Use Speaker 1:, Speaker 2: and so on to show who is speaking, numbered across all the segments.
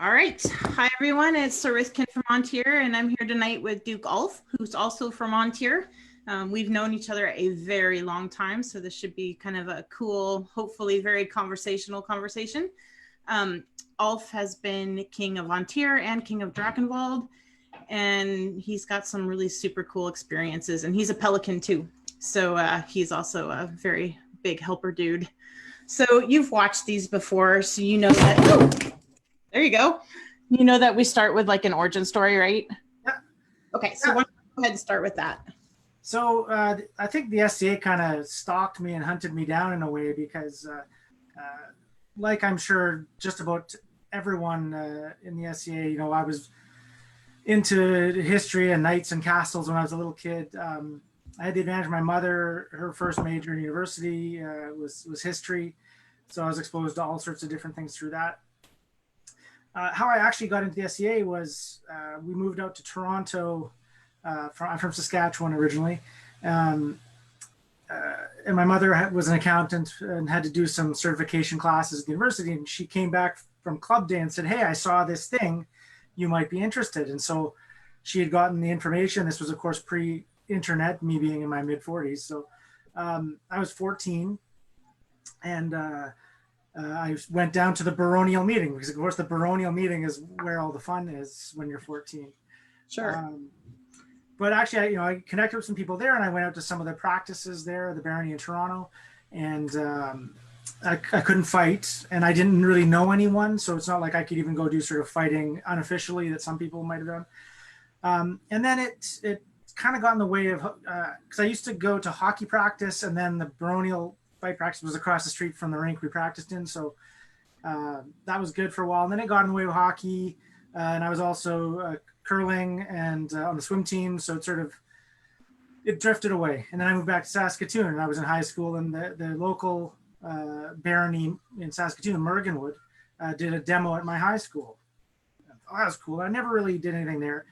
Speaker 1: All right. Hi, everyone. It's Sarithkin from Ontier, and I'm here tonight with Duke Ulfr, who's also from Ontier. We've known each other a very long time, so this should be kind of a cool, hopefully very conversational conversation. Ulf has been King of Ontier and King of Drakenwald, and he's got some really super cool experiences, and he's a Pelican too. So he's also a very big helper dude. So you've watched these before, so you know that. Oh, there you go. You know that we start with like an origin story, right?
Speaker 2: Yeah.
Speaker 1: Okay, so why don't you go ahead and start with that?
Speaker 2: So I think the SCA kind of stalked me and hunted me down in a way because, like I'm sure just about everyone in the SCA, I was into history and knights and castles when I was a little kid. I had the advantage of my mother. Her first major in university was history, so I was exposed to all sorts of different things through that. How I actually got into the SCA was we moved out to Toronto. I'm from Saskatchewan originally. Um, and my mother was an accountant and had to do some certification classes at the university. And she came back from club day and said, "Hey, I saw this thing. You might be interested." And so she had gotten the information. This was, of course, pre-internet, me being in my mid-40s. So I was 14. And I went down to the baronial meeting because, of course, the baronial meeting is where all the fun is when you're 14.
Speaker 1: Sure.
Speaker 2: But actually, I connected with some people there, and I went out to some of the practices there, the barony in Toronto, and I couldn't fight, and I didn't really know anyone, so it's not like I could even go do sort of fighting unofficially that some people might have done. And then it kind of got in the way of because I used to go to hockey practice, and then the baronial fight practice was across the street from the rink we practiced in, so that was good for a while. And then it got in the way of hockey, and I was also curling and on the swim team, so it drifted away. And then I moved back to Saskatoon, and I was in high school, and the local barony in Saskatoon, Mergenwood, did a demo at my high school. Oh, that was cool. I never really did anything there.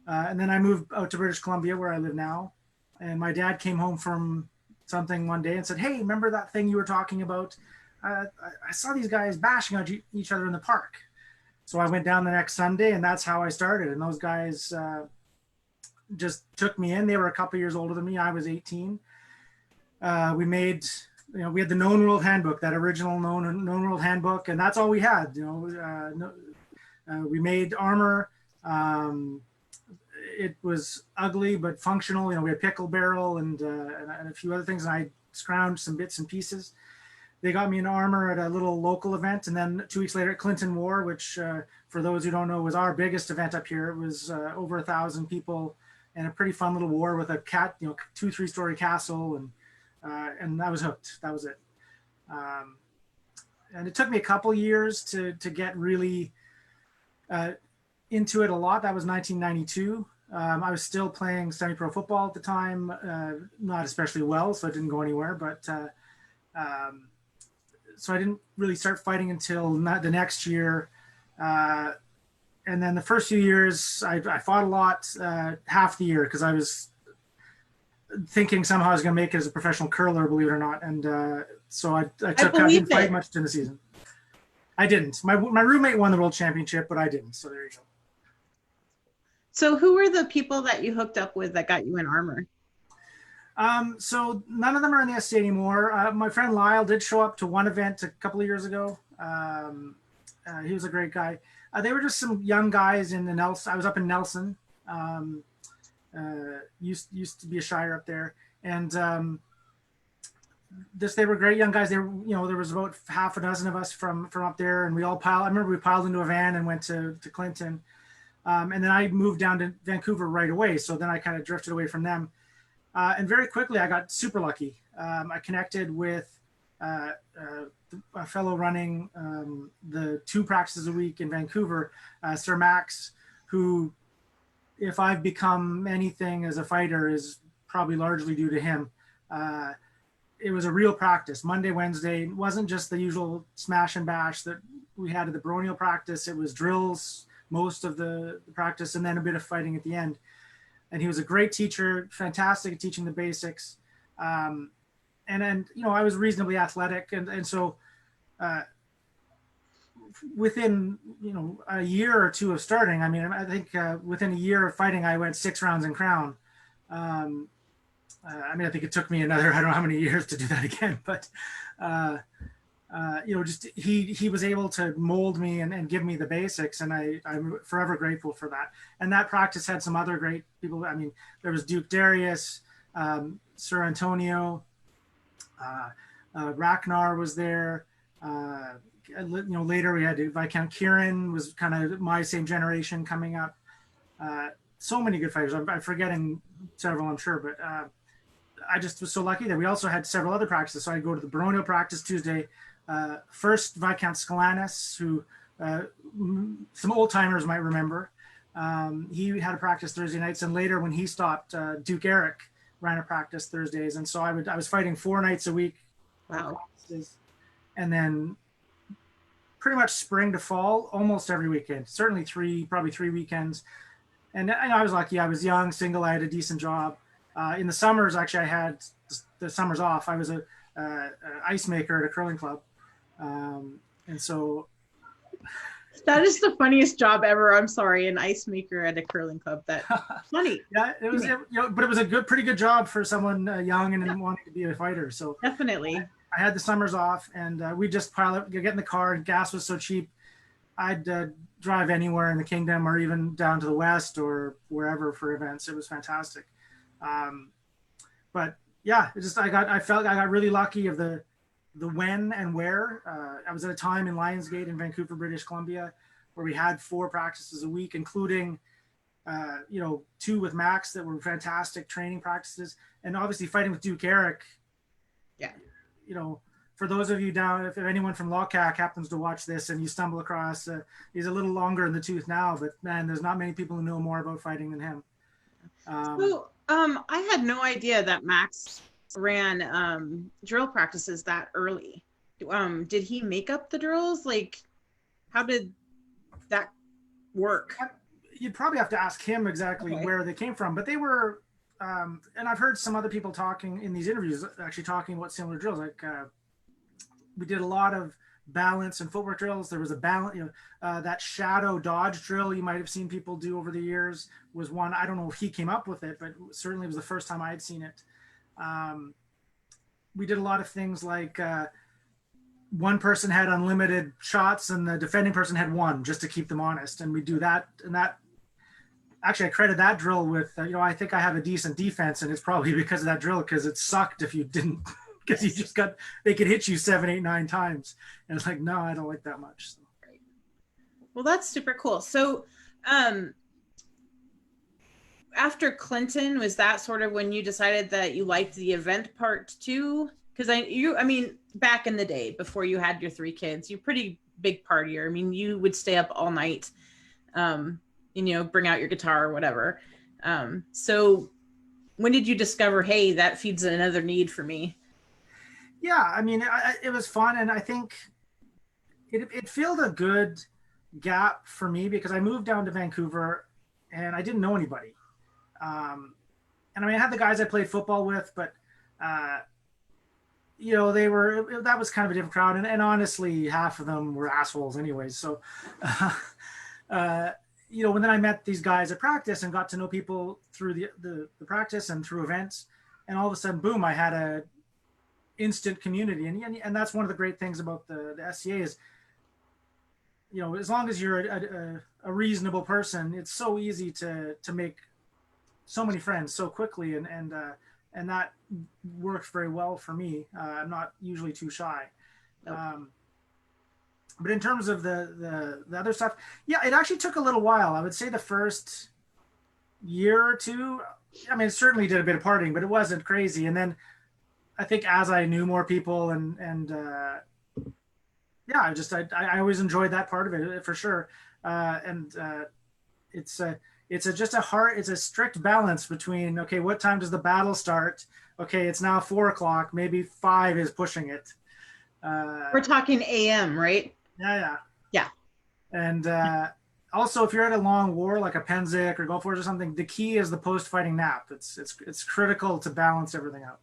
Speaker 2: And then I moved out to British Columbia, where I live now. And my dad came home from something one day and said, "Hey, remember that thing you were talking about? I saw these guys bashing at each other in the park." So I went down the next Sunday, and that's how I started. And those guys just took me in. They were a couple years older than me. I was 18. We made, we had the Known World Handbook, that original known World Handbook, and that's all we had. We made armor. It was ugly but functional. We had pickle barrel and a few other things, and I scrounged some bits and pieces. They got me in armor at a little local event, and then 2 weeks later at Clinton War, which for those who don't know was our biggest event up here. It was over 1,000 people and a pretty fun little war with a 2-3 story castle, and I was hooked. That was it. And it took me a couple years to get really into it a lot. That was 1992. I was still playing semi-pro football at the time, not especially well, so I didn't go anywhere, but so I didn't really start fighting until the next year. And then the first few years, I fought a lot, half the year, because I was thinking somehow I was going to make it as a professional curler, believe it or not. And so I didn't fight much in the season. I didn't. My roommate won the world championship, but I didn't. So there you go.
Speaker 1: So who were the people that you hooked up with that got you in armor?
Speaker 2: So none of them are in the SC anymore. My friend Lyle did show up to one event a couple of years ago. He was a great guy. They were just some young guys in the Nelson. I was up in Nelson. Used to be a shire up there, and they were great young guys. They were, there was about half a dozen of us from up there, and we all piled. I remember we piled into a van and went to Clinton, and then I moved down to Vancouver right away. So then I kind of drifted away from them. And very quickly, I got super lucky. I connected with a fellow running the 2 practices a week in Vancouver, Sir Max, who, if I've become anything as a fighter, is probably largely due to him. It was a real practice. Monday, Wednesday, it wasn't just the usual smash and bash that we had at the baronial practice. It was drills most of the practice, and then a bit of fighting at the end. And he was a great teacher, fantastic at teaching the basics. And then, I was reasonably athletic. And so within, a year or two of starting, I mean, I think within a year of fighting, I went 6 rounds in Crown. Um, I mean, I think it took me another, I don't know how many years to do that again, but just he was able to mold me and give me the basics, and I'm forever grateful for that. And that practice had some other great people. I mean, there was Duke Darius, Sir Antonio, Ragnar was there. Later we had Viscount Kieran was kind of my same generation coming up. So many good fighters. I'm forgetting several, I'm sure, but I just was so lucky that we also had several other practices. So I'd go to the Baronio practice Tuesday. First Viscount Scalanis, who some old timers might remember. He had a practice Thursday nights, and later when he stopped, Duke Eric ran a practice Thursdays, and so I was fighting 4 nights a week.
Speaker 1: Wow.
Speaker 2: And then pretty much spring to fall, almost every weekend. Certainly probably 3 weekends. And I was lucky. I was young, single. I had a decent job. In the summers, actually, I had the summers off. I was a ice maker at a curling club, and so
Speaker 1: that is the funniest job ever. I'm sorry, an ice maker at a curling club. That funny.
Speaker 2: Yeah, it was. But it was pretty good job for someone young and wanting to be a fighter. So
Speaker 1: definitely,
Speaker 2: I had the summers off, and we just pile up, get in the car. And gas was so cheap. I'd drive anywhere in the kingdom, or even down to the west, or wherever for events. It was fantastic. But yeah, I felt I got really lucky of the when and where. I was at a time in Lionsgate in Vancouver, British Columbia, where we had 4 practices a week, including 2 with Max that were fantastic training practices, and obviously fighting with Duke Eric.
Speaker 1: Yeah.
Speaker 2: For those of you down, if anyone from Lawcac happens to watch this and you stumble across, he's a little longer in the tooth now, but man, there's not many people who know more about fighting than him.
Speaker 1: I had no idea that Max ran drill practices that early. Did he make up the drills? Like, how did that work?
Speaker 2: You'd probably have to ask him exactly where they came from, but they were, and I've heard some other people talking in these interviews, actually talking about similar drills. Like we did a lot of balance and footwork drills. There was a balance, that shadow dodge drill you might have seen people do over the years was one. I don't know if he came up with it, but certainly it was the first time I had seen it. We did a lot of things like one person had unlimited shots and the defending person had 1, just to keep them honest. And we do that. And that actually, I credit that drill with, I think I have a decent defense, and it's probably because of that drill, because it sucked if you didn't, because they could hit you 7, 8, 9 times. And it's like, no, I don't like that much. So.
Speaker 1: Well, that's super cool. So after Clinton, was that sort of when you decided that you liked the event part too? Because I mean, back in the day, before you had your 3 kids, you're pretty big partier. I mean, you would stay up all night, bring out your guitar or whatever. So when did you discover, hey, that feeds another need for me?
Speaker 2: Yeah, I mean, it was fun, and I think it filled a good gap for me, because I moved down to Vancouver and I didn't know anybody. And I mean, I had the guys I played football with, but that was kind of a different crowd, and honestly, half of them were assholes anyways. So, when then I met these guys at practice and got to know people through the practice and through events, and all of a sudden, boom, I had a instant community, and that's one of the great things about the SCA is, as long as you're a reasonable person, it's so easy to make so many friends so quickly, and that works very well for me. I'm not usually too shy. Nope. But in terms of the other stuff, yeah, it actually took a little while. I would say the first year or 2, I mean, it certainly did a bit of partying, but it wasn't crazy. And then I think as I knew more people and I always enjoyed that part of it for sure. It's a strict balance between, okay, what time does the battle start? Okay, it's now 4:00, maybe 5 is pushing it.
Speaker 1: We're talking AM, right?
Speaker 2: Yeah. And also, if you're at a long war like a Pennsic or Gulf Wars or something, the key is the post-fighting nap. It's critical to balance everything out.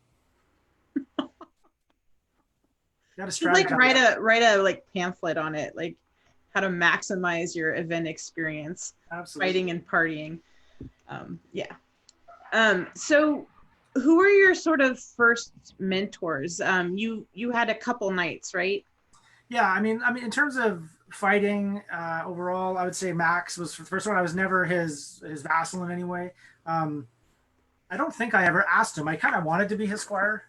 Speaker 1: You like write a like pamphlet on it, like how to maximize your event experience,
Speaker 2: Absolutely.
Speaker 1: fighting and partying. Yeah. So who are your sort of first mentors? You had a couple nights, right?
Speaker 2: Yeah, I mean, in terms of fighting overall, I would say Max was the first one. I was never his vassal in any way. Um, I don't think I ever asked him. I kind of wanted to be his squire.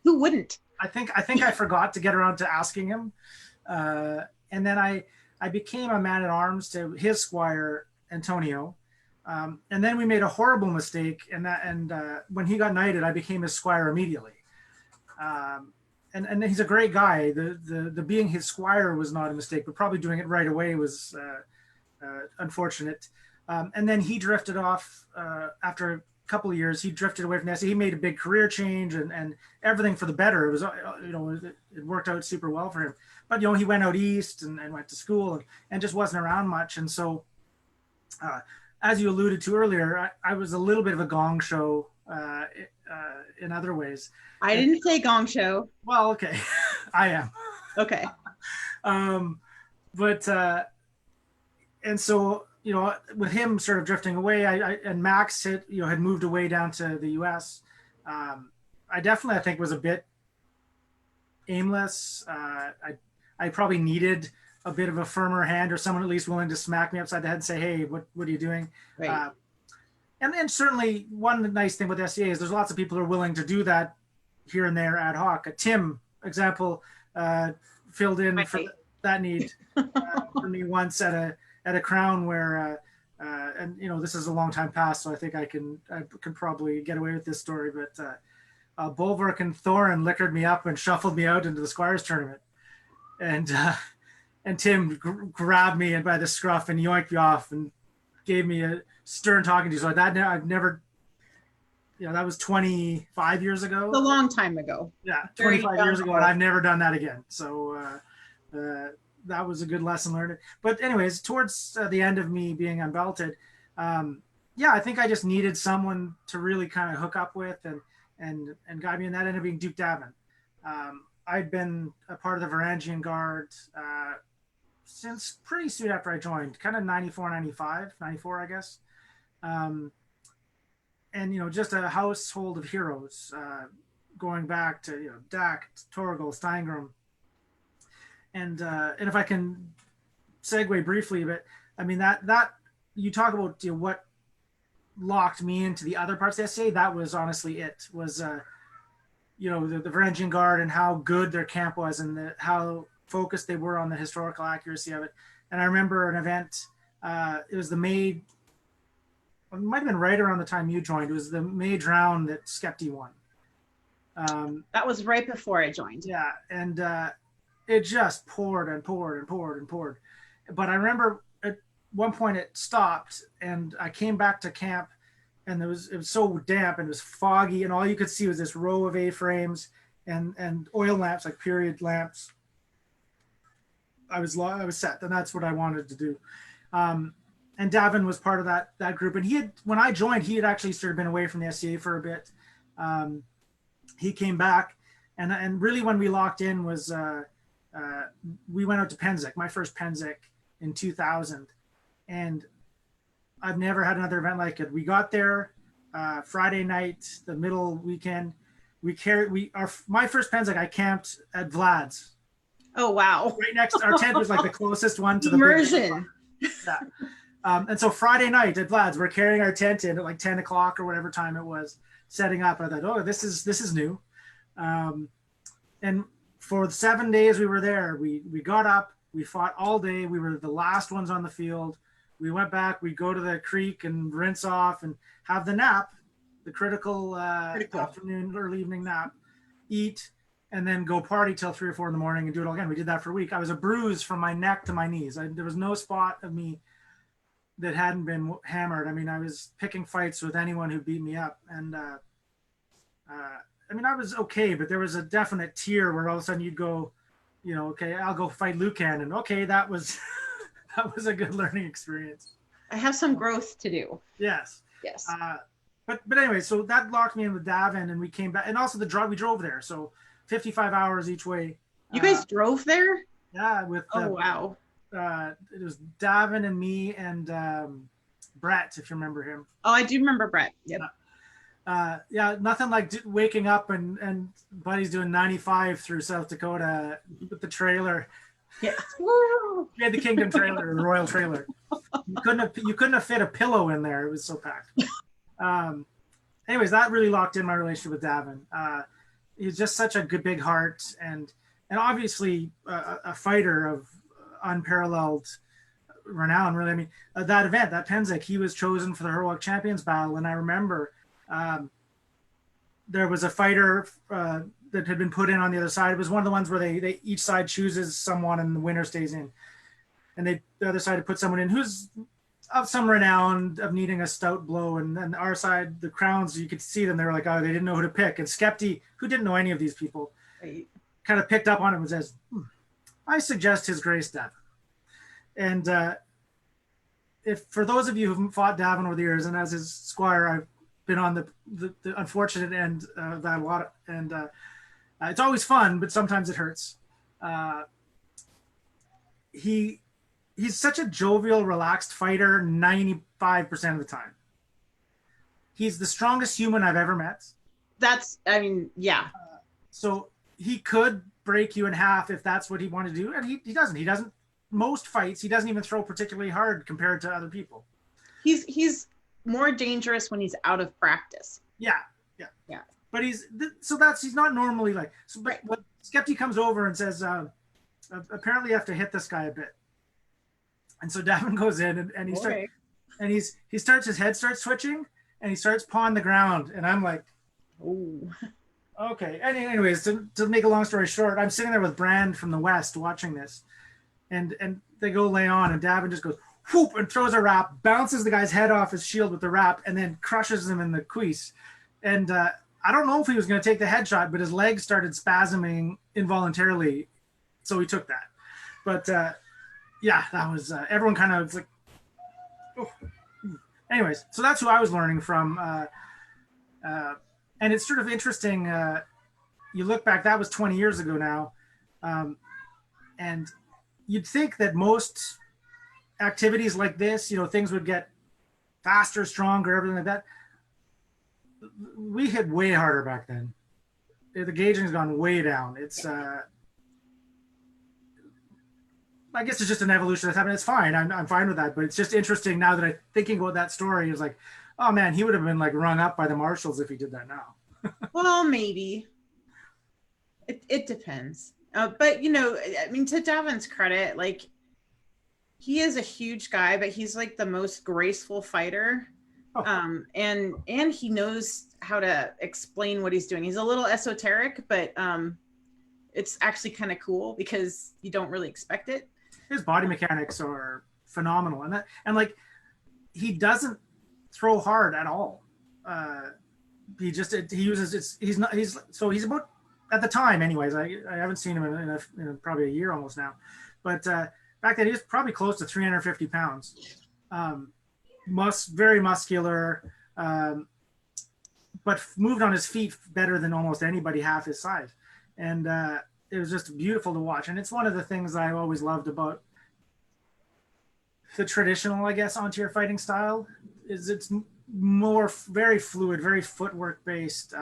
Speaker 1: Who wouldn't?
Speaker 2: I think I forgot to get around to asking him, and then I became a man at arms to his squire Antonio, and then we made a horrible mistake, and when he got knighted, I became his squire immediately. Um, and he's a great guy. The being his squire was not a mistake, but probably doing it right away was unfortunate. And then he drifted off after a couple of years. He drifted away from the SE. He made a big career change and everything for the better. It was it worked out super well for him. But he went out east and went to school and just wasn't around much. And so, as you alluded to earlier, I was a little bit of a gong show in other ways.
Speaker 1: I didn't say gong show.
Speaker 2: Well, okay, I am.
Speaker 1: Okay.
Speaker 2: But and so with him sort of drifting away, and Max had moved away down to the U.S. I definitely, I think, was a bit aimless. I probably needed a bit of a firmer hand or someone at least willing to smack me upside the head and say, "Hey, what are you doing?"
Speaker 1: Right.
Speaker 2: And certainly one nice thing with SCA is there's lots of people who are willing to do that here and there ad hoc. Tim, example, filled in for that need for me once at a crown where, and this is a long time past, so I think I can probably get away with this story. But Bulwark and Thorin liquored me up and shuffled me out into the Squires tournament, and Tim grabbed me by the scruff and yoinked me off and gave me a stern talking to. So that I've never, that was 25 years ago.
Speaker 1: A long time ago.
Speaker 2: Yeah, 25 years ago, and I've never done that again. So that was a good lesson learned. But anyways, towards the end of me being unbelted, I think I just needed someone to really kind of hook up with and guide me, and that ended up being Duke Davin. I'd been a part of the Varangian Guard since pretty soon after I joined, kind of 94, I guess. And, just a household of heroes, going back to, Dak, Torgal, Steingrim. And if I can segue briefly, but I mean, that you talk about what locked me into the other parts of the SCA, that was honestly it was, the Varangian Guard and how good their camp was and how focused they were on the historical accuracy of it. And I remember an event, it was the May, it might have been right around the time you joined. It was the May Drown that Skepti won.
Speaker 1: That was right before I joined.
Speaker 2: Yeah, and it just poured and poured and poured and poured. But I remember at one point it stopped, and I came back to camp, and it was so damp and it was foggy, and all you could see was this row of A-frames and oil lamps, like period lamps. I was set, and that's what I wanted to do. And Davin was part of that group, and when I joined, he had actually sort of been away from the SCA for a bit. He came back, and really when we locked in was we went out to Pennsic, my first Pennsic in 2000, and I've never had another event like it. We got there Friday night, the middle weekend. My first Pennsic, I camped at Vlad's.
Speaker 1: Oh wow!
Speaker 2: Right next, our tent was like the closest one to the
Speaker 1: immersion.
Speaker 2: Yeah. And so Friday night at Vlad's, we're carrying our tent in at like 10 o'clock or whatever time it was, setting up. I thought, oh, this is new. And for the 7 days we were there, we got up, we fought all day. We were the last ones on the field. We went back, we'd go to the creek and rinse off and have the nap, the critical afternoon, early evening nap, eat, and then go party till 3 or 4 in the morning and do it all again. We did that for a week. I was a bruise from my neck to my knees. There was no spot of me that hadn't been hammered. I mean, I was picking fights with anyone who beat me up. And I mean, I was okay, but there was a definite tier where all of a sudden you'd go, okay, I'll go fight Lucan. And okay, that was that was a good learning experience.
Speaker 1: I have some growth to do.
Speaker 2: Yes.
Speaker 1: Yes.
Speaker 2: But anyway, so that locked me in with Davin, and we came back, and also we drove there. So 55 hours each way.
Speaker 1: You guys drove there?
Speaker 2: Yeah.
Speaker 1: Oh, wow.
Speaker 2: it was Davin and me and Brett, if you remember him.
Speaker 1: Oh, I do remember Brett. Yep.
Speaker 2: Yeah, nothing like waking up and Buddy's doing 95 through South Dakota with the trailer.
Speaker 1: Yeah.
Speaker 2: We had the Kingdom trailer, the Royal trailer. You couldn't have fit a pillow in there. It was so packed. Anyways, that really locked in my relationship with Davin. He's just such a good big heart and obviously a fighter of unparalleled renown. Really, I mean that event, that Pennsic, he was chosen for the Heroic Champions battle, and I remember there was a fighter that had been put in on the other side. It was one of the ones where they each side chooses someone and the winner stays in, and the other side had put someone in who's of some renown of needing a stout blow, and then our side, the Crowns, you could see them, they were like, oh, they didn't know who to pick, and Skepti, who didn't know any of these people,
Speaker 1: Right.
Speaker 2: kind of picked up on it and says, I suggest His Grace Davin. And if for those of you who've fought Davin over the years, and as his squire, I've been on the unfortunate end of that a lot, and it's always fun, but sometimes it hurts. He's such a jovial, relaxed fighter 95% of the time. He's the strongest human I've ever met.
Speaker 1: I mean, yeah.
Speaker 2: So he could break you in half if that's what he wanted to do, and he doesn't. He doesn't. Most fights, he doesn't even throw particularly hard compared to other people.
Speaker 1: He's more dangerous when he's out of practice.
Speaker 2: Yeah. But he's not normally like. So, but when Skepti comes over and says, apparently you have to hit this guy a bit. And so Davin goes in and his head starts switching and he starts pawing the ground. And I'm like,
Speaker 1: oh,
Speaker 2: okay. Anyways, to make a long story short, I'm sitting there with Brand from the West watching this, and they go lay on, and Davin just goes whoop and throws a wrap, bounces the guy's head off his shield with the wrap, and then crushes him in the crease. And I don't know if he was going to take the headshot, but his legs started spasming involuntarily, so he took that. But yeah, that was everyone kind of like. Oh. Anyways, so that's who I was learning from, and it's sort of interesting. You look back, that was 20 years ago now, and you'd think that most activities like this, things would get faster, stronger, everything like that. We hit way harder back then. The gauging has gone way down. It's I guess it's just an evolution that's happened. It's fine. I'm fine with that. But it's just interesting now that I'm thinking about that story. It's like, oh man, he would have been like rung up by the marshals if he did that now.
Speaker 1: Well, maybe. It depends. But I mean, to Davin's credit, like he is a huge guy, but he's like the most graceful fighter. Oh. And he knows how to explain what he's doing. He's a little esoteric, but it's actually kind of cool because you don't really expect it.
Speaker 2: His body mechanics are phenomenal, and like he doesn't throw hard at all. He uses he's about, at the time anyways, I haven't seen him in probably a year almost now, but back then he was probably close to 350 pounds. Very muscular, but moved on his feet better than almost anybody half his size. And it was just beautiful to watch. And it's one of the things I always loved about the traditional, I guess, on-tier fighting style is it's more very fluid, very footwork based.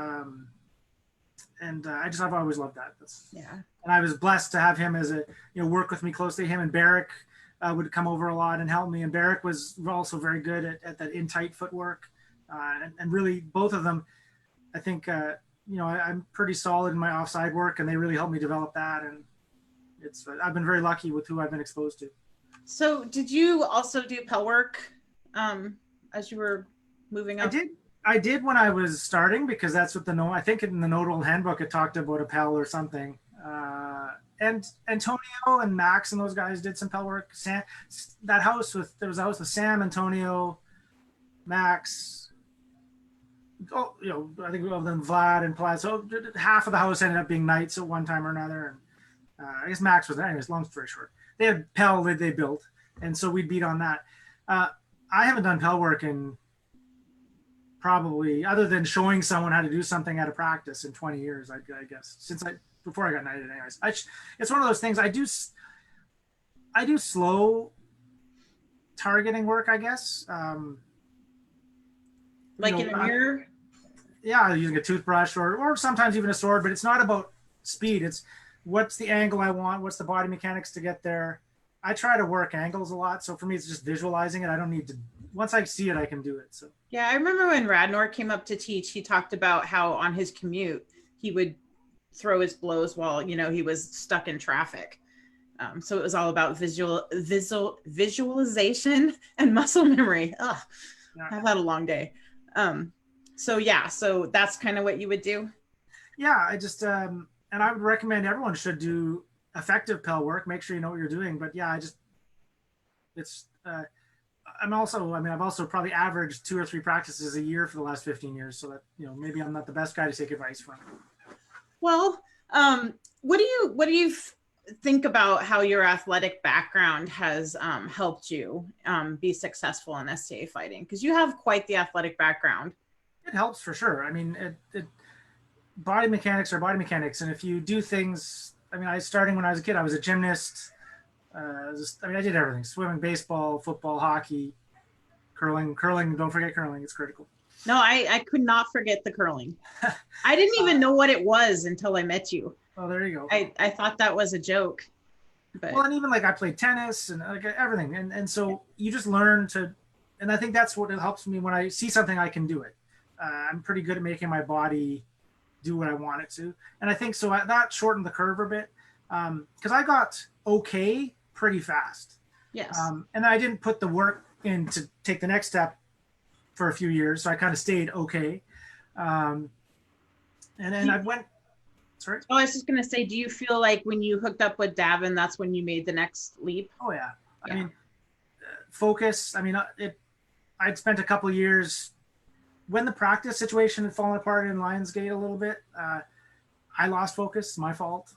Speaker 2: And I've always loved that.
Speaker 1: Yeah.
Speaker 2: And I was blessed to have him as work with me closely. Him and Barrick would come over a lot and help me. And Barrick was also very good at that in-tight footwork. And really both of them, I think, I'm pretty solid in my offside work, and they really helped me develop that. And I've been very lucky with who I've been exposed to.
Speaker 1: So did you also do Pell work as you were moving up?
Speaker 2: I did when I was starting, because that's what I think in the Notable Handbook, it talked about a Pell or something. And Antonio and Max and those guys did some Pell work. There was a house with Sam, Antonio, Max, I think other than Vlad and Plaid. So half of the house ended up being knights at one time or another. And I guess Max was there. Anyways, long story short, they had Pell that they built, and so we'd beat on that. I haven't done Pell work in probably, other than showing someone how to do something at a practice, in 20 years, I guess, before I got knighted. Anyways, it's one of those things I do. I do slow targeting work, I guess.
Speaker 1: Like in a mirror?
Speaker 2: Yeah, using a toothbrush or sometimes even a sword, but it's not about speed. It's what's the angle I want, what's the body mechanics to get there. I try to work angles a lot, so for me, it's just visualizing it. I don't need to. Once I see it, I can do it. So
Speaker 1: Yeah, I remember when Radnor came up to teach, he talked about how on his commute he would throw his blows while he was stuck in traffic. So it was all about visualization and muscle memory. Ugh,
Speaker 2: yeah.
Speaker 1: I've had a long day. So that's kind of what you would do.
Speaker 2: Yeah, I just and I would recommend everyone should do effective pel work. Make sure you know what you're doing. But yeah, it's I've also probably averaged 2 or 3 practices a year for the last 15 years. So that maybe I'm not the best guy to take advice from.
Speaker 1: Well, what do you think about how your athletic background has helped you be successful in STA fighting? Because you have quite the athletic background.
Speaker 2: It helps for sure. I mean, body mechanics are body mechanics, and if you do things, starting when I was a kid, I was a gymnast. I did everything: swimming, baseball, football, hockey, curling. Curling, don't forget curling; it's critical.
Speaker 1: No, I could not forget the curling. I didn't even know what it was until I met you.
Speaker 2: Oh, there you go.
Speaker 1: I thought that was a joke. But
Speaker 2: well, and even like I played tennis and like everything, and so you just learn to, and I think that's what it helps me when I see something I can do it. I'm pretty good at making my body do what I want it to, and I think so that shortened the curve a bit because I got okay pretty fast.
Speaker 1: Yes.
Speaker 2: And I didn't put the work in to take the next step for a few years, so I kind of stayed okay. And then I went. Sorry.
Speaker 1: Oh, I was just gonna say, do you feel like when you hooked up with Davin, that's when you made the next leap?
Speaker 2: Oh yeah.
Speaker 1: Yeah.
Speaker 2: I mean, focus. I'd spent a couple years when the practice situation had fallen apart in Lionsgate a little bit. I lost focus. My fault.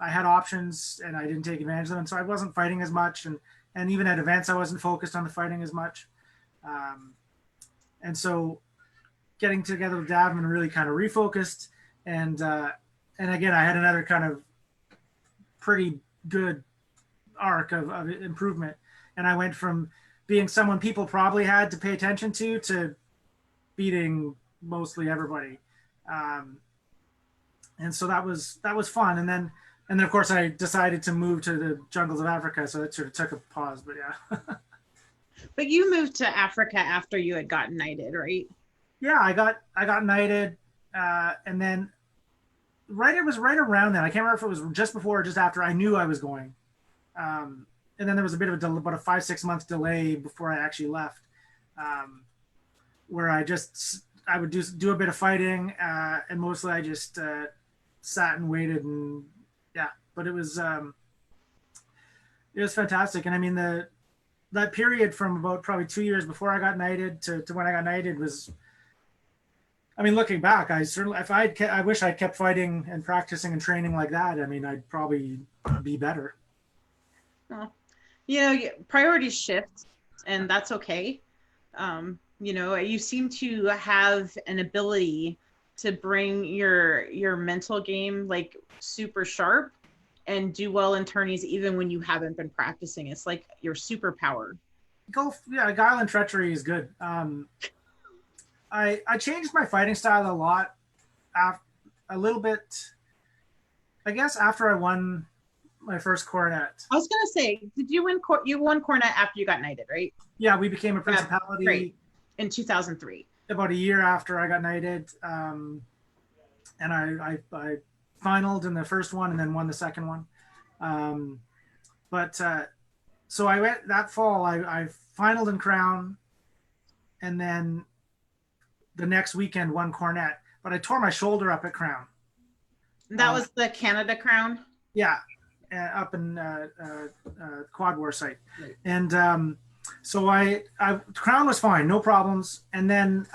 Speaker 2: I had options and I didn't take advantage of them, and so I wasn't fighting as much, and even at events I wasn't focused on the fighting as much. And so getting together with Davin really kind of refocused, and again I had another kind of pretty good arc of improvement, and I went from being someone people probably had to pay attention to beating mostly everybody, and so that was fun. And then of course I decided to move to the jungles of Africa, so that sort of took a pause. But yeah.
Speaker 1: But you moved to Africa after you had gotten knighted, right?
Speaker 2: Yeah, I got knighted, and then it was right around then. I can't remember if it was just before or just after I knew I was going. And then there was a bit of about a 5-6 month delay before I actually left, where I would do a bit of fighting, and mostly I just sat and waited, and yeah. But it was fantastic, and I mean that period from about probably 2 years before I got knighted to when I got knighted was. I mean, looking back, I wish I'd kept fighting and practicing and training like that. I mean, I'd probably be better.
Speaker 1: Well, priorities shift, and that's okay. You seem to have an ability to bring your mental game like super sharp and do well in tourneys even when you haven't been practicing. It's like your superpower.
Speaker 2: Guile and treachery is good. I changed my fighting style a lot, a little bit, I guess, after I won my first coronet.
Speaker 1: I was gonna say, did you win? You won coronet after you got knighted, right?
Speaker 2: Yeah, we became a principality.
Speaker 1: Right. In 2003.
Speaker 2: About a year after I got knighted, and I finaled in the first one and then won the second one. So I went that fall. I finaled in Crown, and then the next weekend won Cornet, but I tore my shoulder up at Crown.
Speaker 1: That was the Canada Crown?
Speaker 2: Yeah, up in Quad War site. Right. And so I Crown was fine, no problems. And then,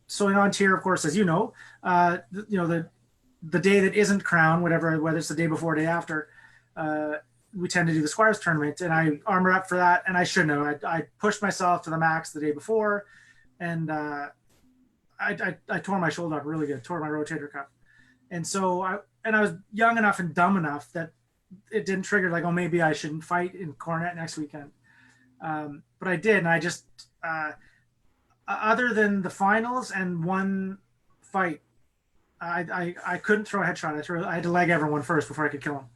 Speaker 2: so in Ontario, of course, as you know, the day that isn't Crown, whether it's the day before or day after, we tend to do the Squires tournament, and I armored up for that, and I shouldn't have. I pushed myself to the max the day before, and I tore my shoulder up really good, tore my rotator cuff. And so I was young enough and dumb enough that it didn't trigger like, oh, maybe I shouldn't fight in Cornet next weekend. But I did, and I just other than the finals and one fight, I couldn't throw a headshot. I had to leg everyone first before I could kill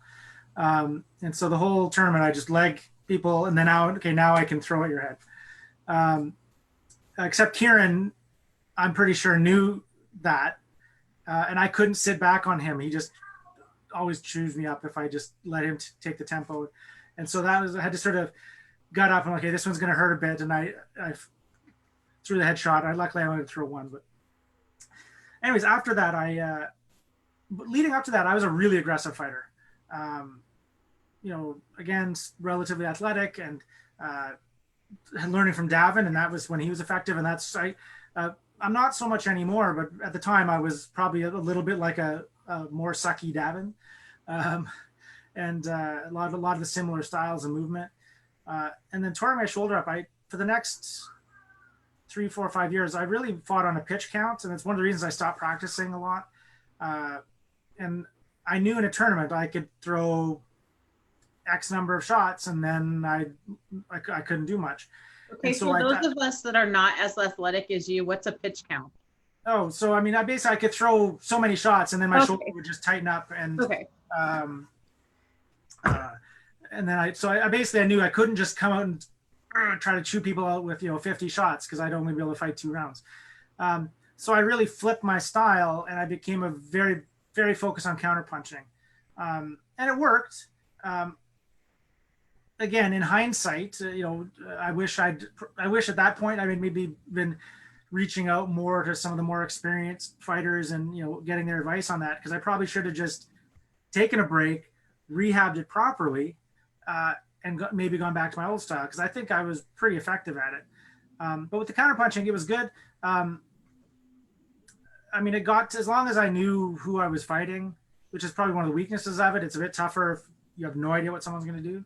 Speaker 2: them. And so the whole tournament, I just leg people, and then now I can throw at your head. Except Kieran, I'm pretty sure knew that, and I couldn't sit back on him. He just always chews me up if I just let him take the tempo. And so I had to sort of gut up and okay, this one's going to hurt a bit, and I threw the headshot. Luckily I only threw one, but anyways, after that, leading up to that, I was a really aggressive fighter. Again, relatively athletic and learning from Davin, and that was when he was effective. And I'm not so much anymore, but at the time I was probably a little bit like a more sucky Davin, and a lot of the similar styles and movement. And then tearing my shoulder up, for the next 3, 4, 5 years, I really fought on a pitch count, and it's one of the reasons I stopped practicing a lot. And I knew in a tournament I could throw X number of shots, and then I couldn't do much.
Speaker 1: Okay, so for those of us that are not as athletic as you, what's a pitch count?
Speaker 2: Oh, so I mean, I could throw so many shots, and then my shoulder would just tighten up, and and then I basically I knew I couldn't just come out and try to chew people out with 50 shots because I'd only be able to fight 2 rounds. So I really flipped my style, and I became a very, very focused on counterpunching, and it worked. Again, in hindsight, I wish at that point I had maybe been reaching out more to some of the more experienced fighters and getting their advice on that, because I probably should have just taken a break, rehabbed it properly, and maybe gone back to my old style, because I think I was pretty effective at it. But with the counterpunching, it was good. I mean, it got as long as I knew who I was fighting, which is probably one of the weaknesses of it. It's a bit tougher if you have no idea what someone's going to do.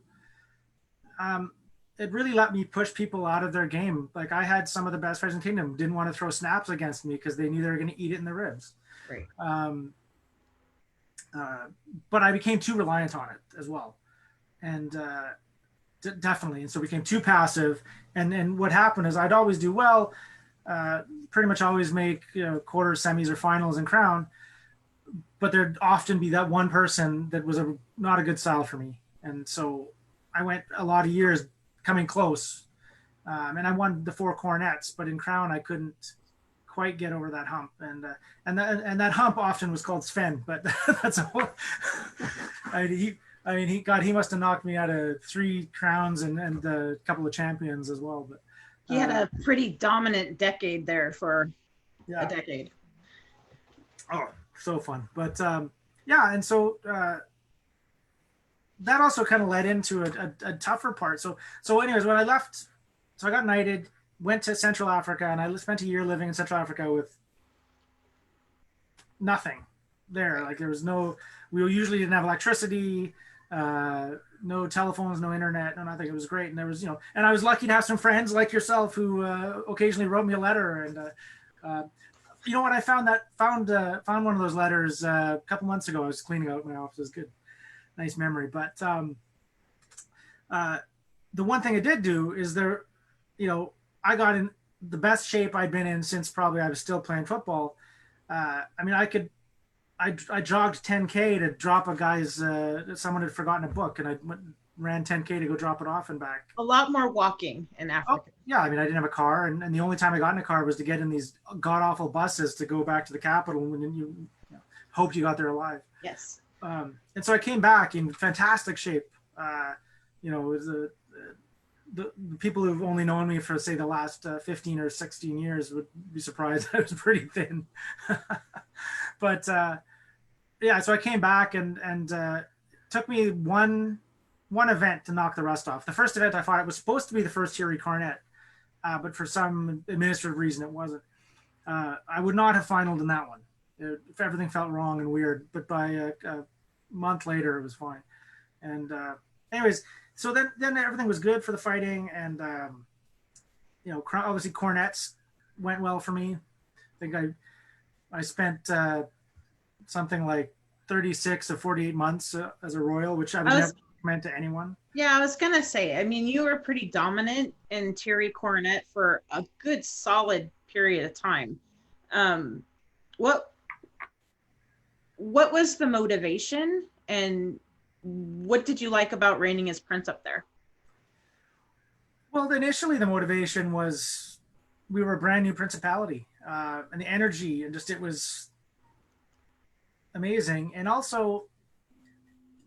Speaker 2: It really let me push people out of their game. Like, I had some of the best fighters in the kingdom didn't want to throw snaps against me because they knew they were going to eat it in the ribs.
Speaker 1: Right.
Speaker 2: But I became too reliant on it as well. And definitely. And so became too passive. And what happened is I'd always do well, pretty much always make quarters, semis, or finals in Crown. But there'd often be that one person that was not a good style for me. And so I went a lot of years coming close. And I won the 4 Cornets, but in Crown I couldn't quite get over that hump. And that hump often was called Sven, but that's a whole he must have knocked me out of 3 crowns and a couple of champions as well. But
Speaker 1: he had a pretty dominant decade there for a decade.
Speaker 2: Oh, so fun. But and so that also kind of led into a tougher part. So anyways, when I left, so I got knighted, went to Central Africa, and I spent a year living in Central Africa with nothing there. Like, there was we usually didn't have electricity, no telephones, no internet, no nothing. It was great. And there was, and I was lucky to have some friends like yourself who occasionally wrote me a letter. And you know what? I found one of those letters a couple months ago. I was cleaning out my office. It was good. Nice memory. But the one thing it did do is I got in the best shape I'd been in since probably I was still playing football. I mean, I jogged 10K to drop a guy's, someone had forgotten a book, and I ran 10K to go drop it off and back.
Speaker 1: A lot more walking in Africa.
Speaker 2: Oh, yeah. I mean, I didn't have a car, and the only time I got in a car was to get in these god-awful buses to go back to the capital when you hoped you got there alive.
Speaker 1: Yes.
Speaker 2: And so I came back in fantastic shape. It was the people who've only known me for, say, the last 15 or 16 years would be surprised I was pretty thin. But so I came back and it took me one event to knock the rust off. The first event I fought, it was supposed to be the first Thierry Cornet, but for some administrative reason it wasn't. I would not have finaled in that one if everything felt wrong and weird, but by a month later it was fine. And anyways, so then everything was good for the fighting, and obviously Cornets went well for me. I think I spent something like 36 or 48 months as a royal, which I would
Speaker 1: I
Speaker 2: never
Speaker 1: was,
Speaker 2: recommend to anyone.
Speaker 1: yeah, I was gonna say, I mean, you were pretty dominant in Thierry Coronet for a good solid period of time. Um, what what was the motivation, and what did you like about reigning as prince up there?
Speaker 2: Well, initially the motivation was we were a brand new principality, and the energy and just it was amazing. And also,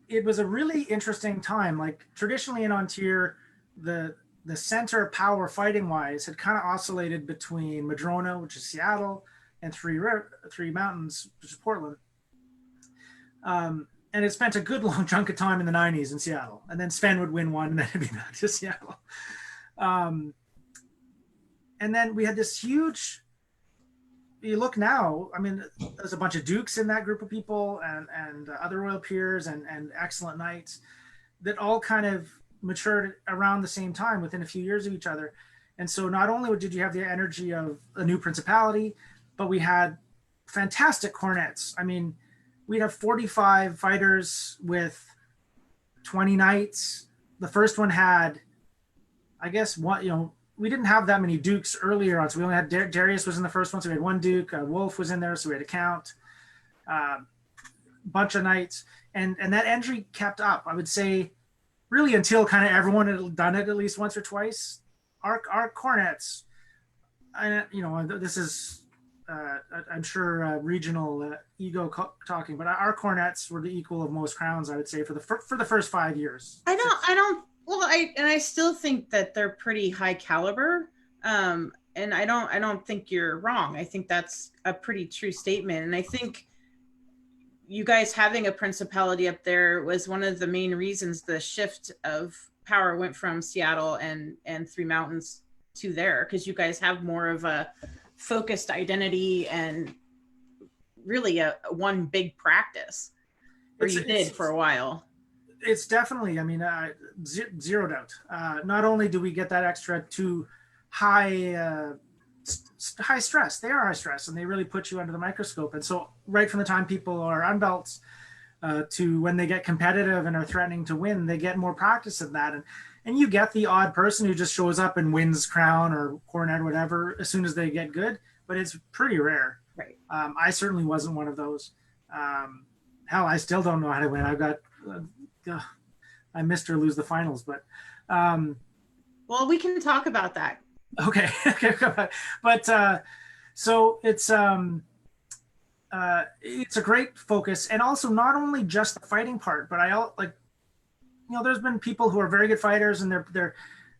Speaker 2: it was a really interesting time. Like traditionally in Ontario, the center of power fighting wise had kind of oscillated between Madrona, which is Seattle, and Three Mountains, which is Portland. And it spent a good long chunk of time in the 90s in Seattle. And then Sven would win one and then it'd be back to Seattle. Um, and then we had this huge, you look now, I mean, there's a bunch of dukes in that group of people and other royal peers and excellent knights that all kind of matured around the same time within a few years of each other. And so not only did you have the energy of a new principality, but we had fantastic cornets. I mean, we'd have 45 fighters with 20 knights. The first one had, I guess, what, we didn't have that many dukes earlier on. So we only had Darius was in the first one. So we had one duke. Wolf was in there. So we had a count, bunch of knights. And that entry kept up, I would say, really until kind of everyone had done it at least once or twice. Our cornets, this is, I'm sure regional ego talking, but our cornets were the equal of most crowns, I would say, for the first 5 years.
Speaker 1: Well, I still think that they're pretty high caliber. And I don't think you're wrong. I think that's a pretty true statement. And I think you guys having a principality up there was one of the main reasons the shift of power went from Seattle and Three Mountains to there, because you guys have more of a focused identity and really a one big practice, or you did for a while.
Speaker 2: It's definitely, I mean, zero doubt. Not only do we get that extra to high high stress, they are high stress, and they really put you under the microscope. And so right from the time people are unbelts to when they get competitive and are threatening to win, they get more practice in that. And you get the odd person who just shows up and wins crown or coronet or whatever as soon as they get good, but it's pretty rare.
Speaker 1: Right.
Speaker 2: I certainly wasn't one of those. Hell, I still don't know how to win. I've got I missed or lose the finals, but
Speaker 1: well, we can talk about that.
Speaker 2: Okay. But so it's a great focus, and also not only just the fighting part, but there's been people who are very good fighters, and they're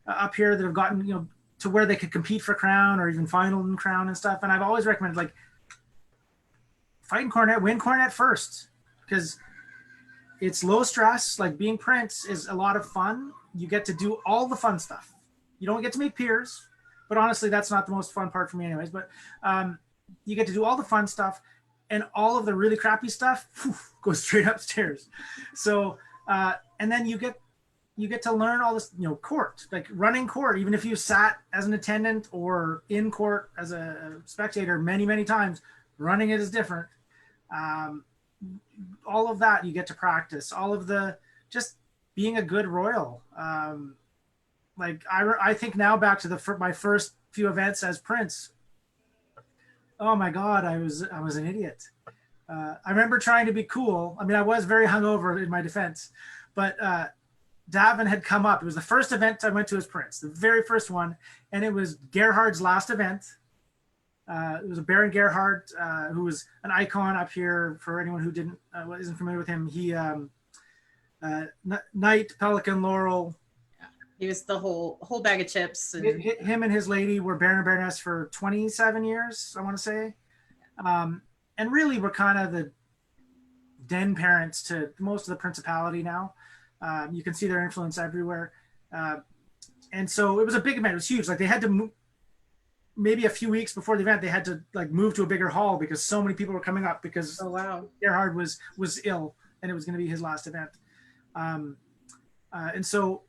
Speaker 2: up here that have gotten to where they could compete for crown or even final in crown and stuff. And I've always recommended, like, fighting cornet, win cornet first, because it's low stress. Like, being prince is a lot of fun. You get to do all the fun stuff. You don't get to make peers, but honestly, that's not the most fun part for me anyways. But you get to do all the fun stuff, and all of the really crappy stuff goes straight upstairs. So, and then you get to learn all this, court, like running court, even if you sat as an attendant or in court as a spectator many, many times, running it is different. All of that you get to practice, all of the just being a good royal. Like I think now back to my first few events as prince. Oh my God, I was an idiot. I remember trying to be cool. I mean, I was very hungover in my defense, but Davin had come up. It was the first event I went to as prince, the very first one, and it was Gerhard's last event. It was a Baron Gerhard, who was an icon up here for anyone who isn't familiar with him. He Knight, Pelican, Laurel.
Speaker 1: He was the whole bag of chips. And
Speaker 2: him and his lady were Baron and Baroness for 27 years, I want to say. And really were kind of the den parents to most of the principality now. You can see their influence everywhere. And so it was a big event. It was huge. Like, they had to move, maybe a few weeks before the event, they had to move to a bigger hall because so many people were coming up because Gerhard was ill and it was going to be his last event. And so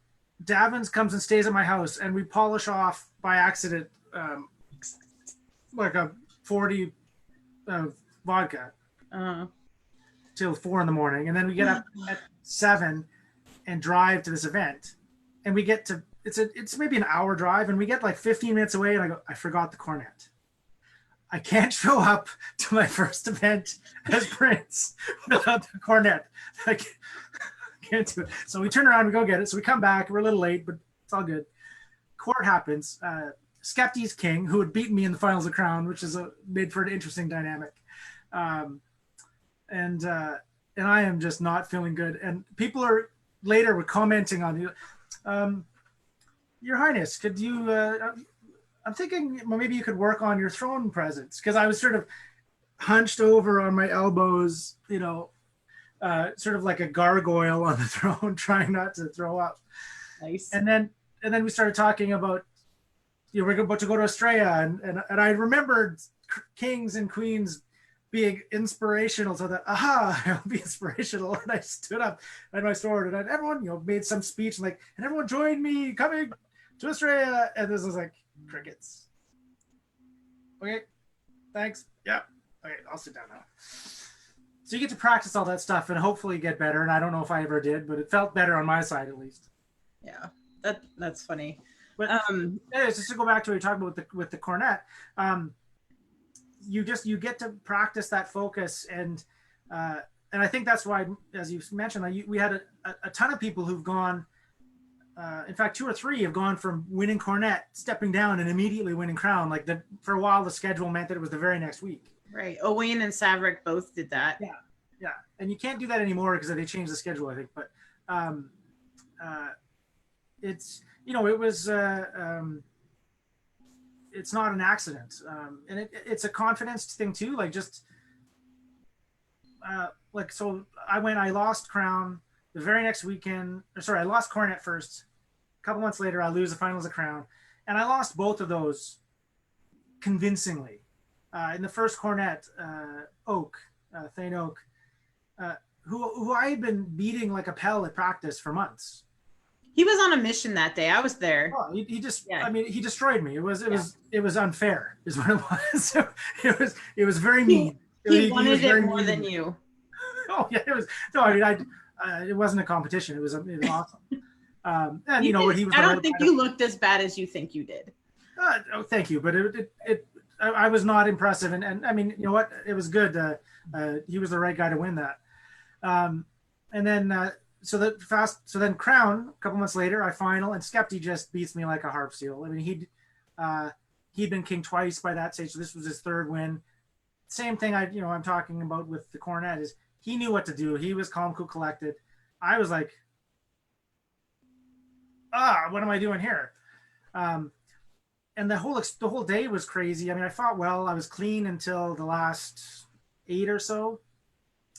Speaker 2: Davins comes and stays at my house, and we polish off by accident like a 40 vodka. till 4 in the morning, and then we get up at 7 and drive to this event, and we get to it's maybe an hour drive, and we get like 15 minutes away, and I go, I forgot the cornet. I can't show up to my first event as Prince without the cornet. I can't do it. So we turn around, we go get it. So we come back. We're a little late, but it's all good. Court happens. Skepti's king, who had beaten me in the finals of Crown, which is made for an interesting dynamic. And I am just not feeling good. And people were commenting on you. Your Highness, could you? I'm thinking maybe you could work on your throne presence, because I was sort of hunched over on my elbows, sort of like a gargoyle on the throne, trying not to throw up.
Speaker 1: Nice.
Speaker 2: And then we started talking about, we're about to go to Australia, and I remembered kings and queens being inspirational, so that I'll be inspirational. And I stood up at my sword, and everyone made some speech, and everyone joined me coming to Australia, and this was like crickets. Okay, thanks. Yeah. Okay, I'll sit down now. So you get to practice all that stuff and hopefully get better. And I don't know if I ever did, but it felt better on my side at least.
Speaker 1: Yeah, that's funny.
Speaker 2: But anyways, just to go back to what you're talking about with the cornet, you get to practice that focus, and I think that's why, as you mentioned, we had a ton of people who've gone. In fact, 2 or 3 have gone from winning cornet, stepping down, and immediately winning crown. For a while, the schedule meant that it was the very next week.
Speaker 1: Right. Owain and Saverick both did that.
Speaker 2: Yeah. And you can't do that anymore because they changed the schedule, I think. But it's it was it's not an accident, and it's a confidence thing too. So I lost crown the very next weekend. I lost cornet first. A couple months later, I lose the finals of crown, and I lost both of those convincingly. In the first cornet, Thane Oak, who I had been beating like a pell at practice for months.
Speaker 1: He was on a mission that day. I was there.
Speaker 2: Oh, he just, yeah. I mean, he destroyed me. It was unfair, is what it was. It was very mean.
Speaker 1: He wanted it more than you.
Speaker 2: Oh yeah, it was. No, I mean, it wasn't a competition. It was awesome. And what he was.
Speaker 1: I don't think you looked as bad as you think you did.
Speaker 2: Thank you, but I was not impressive, and I mean, you know what? It was good. He was the right guy to win that. And then so then Crown, a couple months later, I final, and Skepti just beats me like a harp seal. I mean, he'd been king twice by that stage, so this was his 3rd win. Same thing I'm talking about with the cornet is he knew what to do. He was calm, cool, collected. I was like, what am I doing here? And the whole day was crazy. I mean, I fought well. I was clean until the last 8 or so.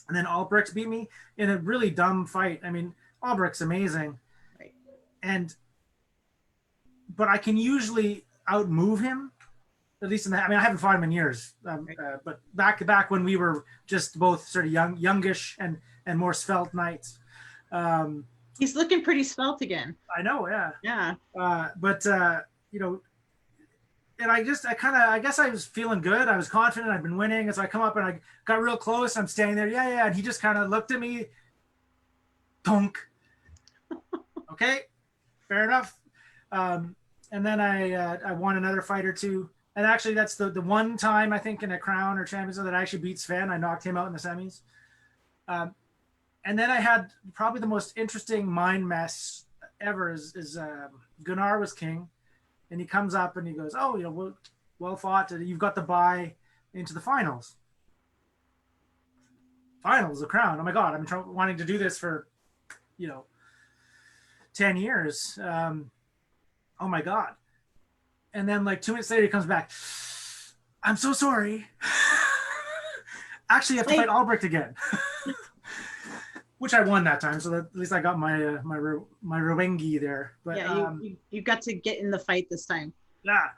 Speaker 2: And then Albrecht beat me in a really dumb fight. I mean, Albrecht's amazing.
Speaker 1: Right.
Speaker 2: But I can usually outmove him, at least in that. I mean, I haven't fought him in years. But back when we were just both sort of youngish and more svelte knights.
Speaker 1: He's looking pretty svelte again.
Speaker 2: I know, yeah.
Speaker 1: Yeah.
Speaker 2: And I guess I was feeling good. I was confident. I'd been winning. And so I come up and I got real close. I'm standing there. Yeah. And he just kind of looked at me. Tonk. Okay. Fair enough. And then I won another fight or two. And actually that's the one time I think in a crown or championship that I actually beat Sven. I knocked him out in the semis. And then I had probably the most interesting mind mess ever is Gunnar was king. And he comes up and he goes, well fought. You've got the bye into the finals. Finals, the crown. Oh my God, I've been wanting to do this for, 10 years. Oh my God. And then 2 minutes later, he comes back. I'm so sorry. Actually, you have to fight Albrecht again. Which I won that time, so that at least I got my Rowengi there. But
Speaker 1: yeah, you got to get in the fight this time.
Speaker 2: Yeah,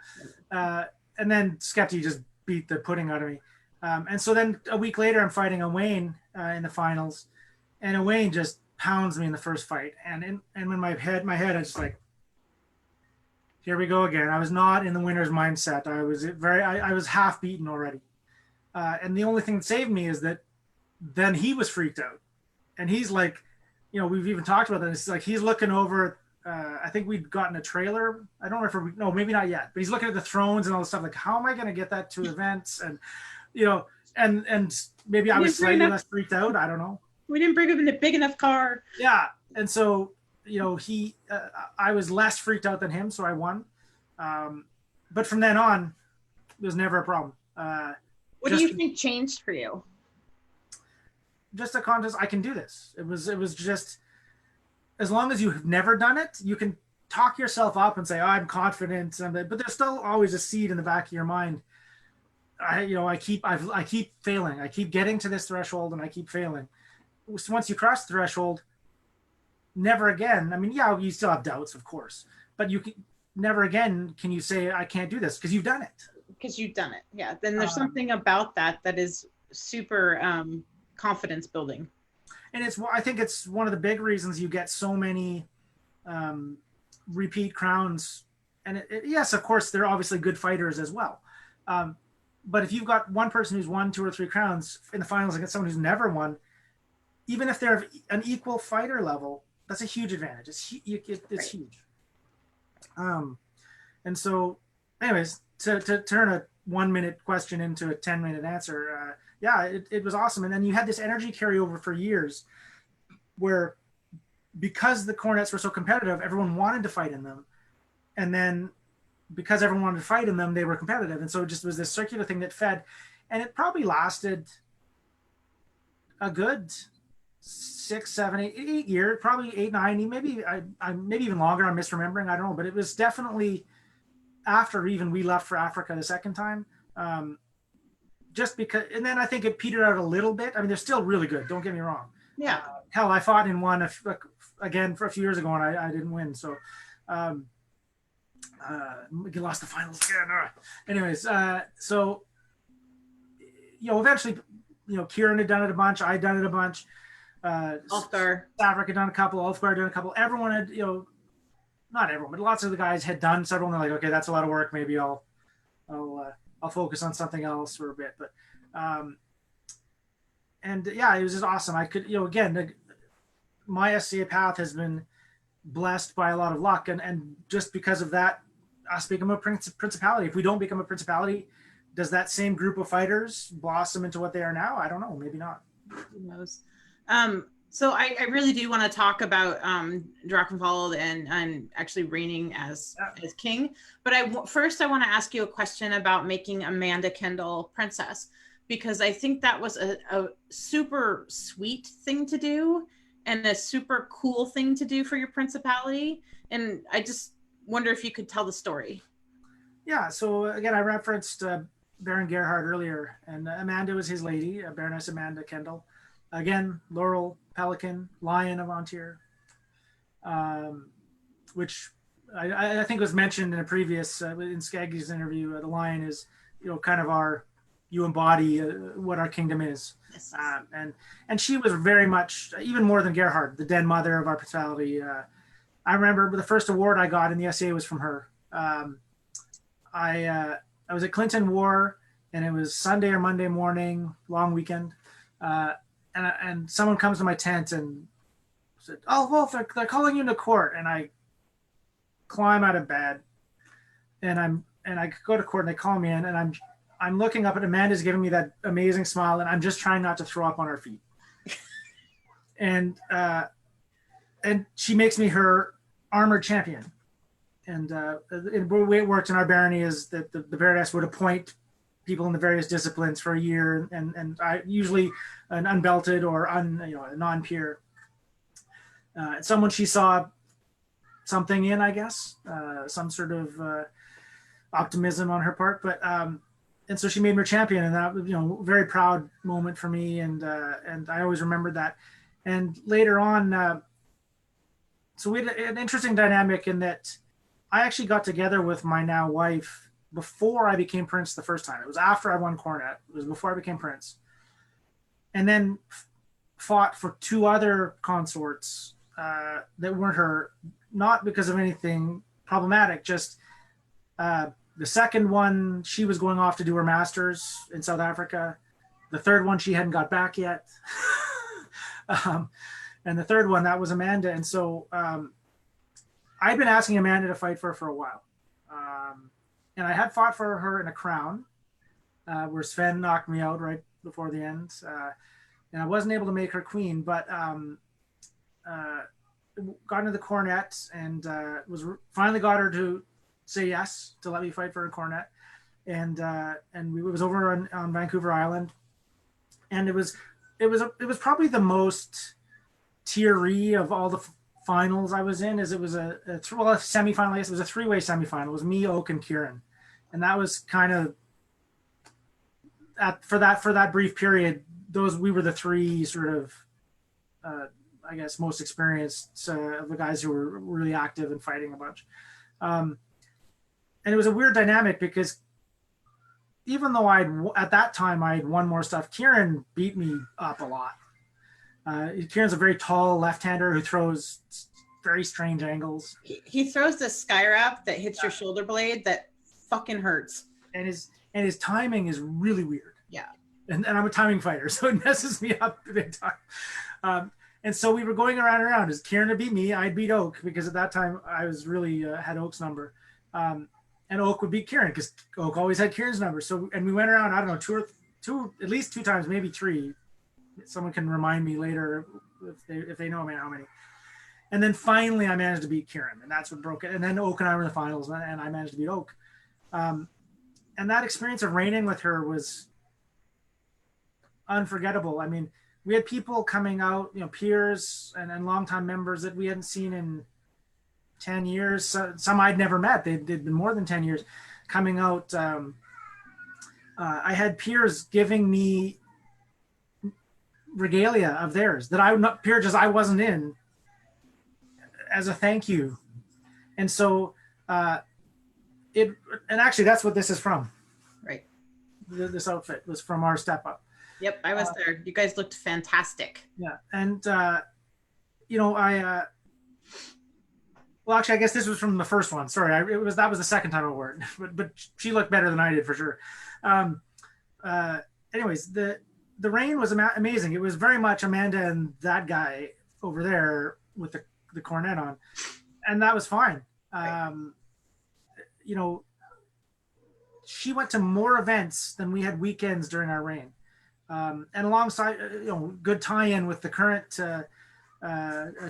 Speaker 2: and then Skepti just beat the pudding out of me. And so then a week later, I'm fighting Owain in the finals, and Owain just pounds me in the first fight. And when my head, I was like, here we go again. I was not in the winner's mindset. I was half beaten already. And the only thing that saved me is that then he was freaked out, and he's like, we've even talked about that. It's like he's looking over. I think we'd gotten a trailer. I don't remember. No, maybe not yet. But he's looking at the thrones and all the stuff. Like, how am I going to get that to events? And and maybe I was slightly less freaked out. I don't know.
Speaker 1: We didn't bring him in a big enough car.
Speaker 2: Yeah, and so I was less freaked out than him, so I won. But from then on, it was never a problem.
Speaker 1: What do you think changed for you?
Speaker 2: Just a contest. I can do this. It was just, as long as you've never done it, you can talk yourself up and say, "Oh, I'm confident," but there's still always a seed in the back of your mind. I keep failing. I keep getting to this threshold, and I keep failing. Once you cross the threshold, never again. I mean, yeah, you still have doubts, of course, but you can never again can you say I can't do this because you've done it.
Speaker 1: Because you've done it, yeah. Then there's something about that is super confidence building.
Speaker 2: And I think it's one of the big reasons you get so many repeat crowns. And yes, of course, they're obviously good fighters as well. But if you've got one person who's won 2 or 3 crowns in the finals against someone who's never won, even if they're an equal fighter level, that's a huge advantage. It's right. Huge. And so, anyways, to turn a 1-minute question into a 10-minute answer, it was awesome. And then you had this energy carryover for years where, because the cornets were so competitive, everyone wanted to fight in them. And then because everyone wanted to fight in them, they were competitive. And so it just was this circular thing that fed. And it probably lasted a good 6, 7, 8 years, probably 8, 9, maybe maybe even longer. I'm misremembering. I don't know. But it was definitely after even we left for Africa the second time. Just because, and then I think it petered out a little bit. I mean, they're still really good. Don't get me wrong.
Speaker 1: Yeah.
Speaker 2: Hell, I fought in one again for a few years ago, and I didn't win. So, we lost the finals again. Anyways, so eventually, Kieran had done it a bunch. I'd done it a bunch.
Speaker 1: Ulfr.
Speaker 2: Stavrik had done a couple. Ulfr had done a couple. Everyone had, not everyone, but lots of the guys had done several. And they're like, okay, that's a lot of work. Maybe I'll focus on something else for a bit. But, and yeah, it was just awesome. I could, again, my SCA path has been blessed by a lot of luck. And just because of that, us become a principality. If we don't become a principality, does that same group of fighters blossom into what they are now? I don't know. Maybe not.
Speaker 1: Who knows? So I really do want to talk about Drachenwald and actually reigning as king. But first I want to ask you a question about making Amanda Kendall princess, because I think that was a super sweet thing to do and a super cool thing to do for your principality. And I just wonder if you could tell the story.
Speaker 2: Yeah. So again, I referenced Baron Gerhard earlier, and Amanda was his lady, Baroness Amanda Kendall. Again, Laurel Pelican, Lion of Antir, which I think was mentioned in a previous, in Skaggy's interview. The Lion is, kind of you embody what our kingdom is.
Speaker 1: Yes.
Speaker 2: And she was very much, even more than Gerhard, the den mother of our principality. I remember the first award I got in the SCA was from her. I was at Clinton War, and it was Sunday or Monday morning, long weekend. And someone comes to my tent and said, "Oh, Wolf, they're calling you into court." And I climb out of bed, and I go to court, and they call me in, and I'm looking up, and Amanda's giving me that amazing smile, and I'm just trying not to throw up on her feet. And she makes me her armored champion. And the way it worked in our barony is that the Baroness would appoint people in the various disciplines for a year, and I usually an unbelted or a non-peer, someone she saw something in, I guess, some sort of optimism on her part. But and so she made me her champion, and that was very proud moment for me, and I always remembered that. And later on, so we had an interesting dynamic in that I actually got together with my now wife before I became prince the first time. It was after I won Cornet. It was before I became prince. And then fought for 2 other consorts that weren't her, not because of anything problematic, just the second one, she was going off to do her master's in South Africa. The third one, she hadn't got back yet. And the third one, that was Amanda. And so I'd been asking Amanda to fight for a while. And I had fought for her in a crown, where Sven knocked me out right before the end. And I wasn't able to make her queen, but got into the cornet and finally got her to say yes to let me fight for a cornet. And it was over on Vancouver Island. And it was probably the most teary of all the finals I was in. As it was a semifinal. I guess it was a 3-way semifinal. It was me, Oak, and Kieran, and that was kind of for that brief period. We were the three sort of, I guess, most experienced of the guys who were really active and fighting a bunch. And it was a weird dynamic because even though at that time I'd won more stuff, Kieran beat me up a lot. Kieran's a very tall left-hander who throws very strange angles.
Speaker 1: He throws the skyrap that hits your shoulder blade that fucking hurts.
Speaker 2: And his timing is really weird.
Speaker 1: Yeah.
Speaker 2: And I'm a timing fighter, so it messes me up big time. And so we were going around and around. As Kieran would beat me, I'd beat Oak, because at that time I was really had Oak's number. And Oak would beat Kieran because Oak always had Kieran's number. And we went around, I don't know, at least two times, maybe three. Someone can remind me later if they know how many. And then finally I managed to beat Kieran, and that's what broke it. And then Oak and I were in the finals, and I managed to beat Oak. And that experience of reigning with her was unforgettable. I mean, we had people coming out, peers and longtime members that we hadn't seen in 10 years. Some I'd never met. They'd been more than 10 years coming out. I had peers giving me regalia of theirs that peerages I wasn't in, as a thank you. And so and actually that's what this is from.
Speaker 1: Right.
Speaker 2: This outfit was from our step up.
Speaker 1: Yep, I was there. You guys looked fantastic.
Speaker 2: Yeah. And well, actually, I guess this was from the first one. Sorry, that was the second time I wore it, but she looked better than I did for sure. Anyways, the reign was amazing. It was very much Amanda and that guy over there with the cornet on, and that was fine. Right. She went to more events than we had weekends during our reign, and alongside good tie-in with the current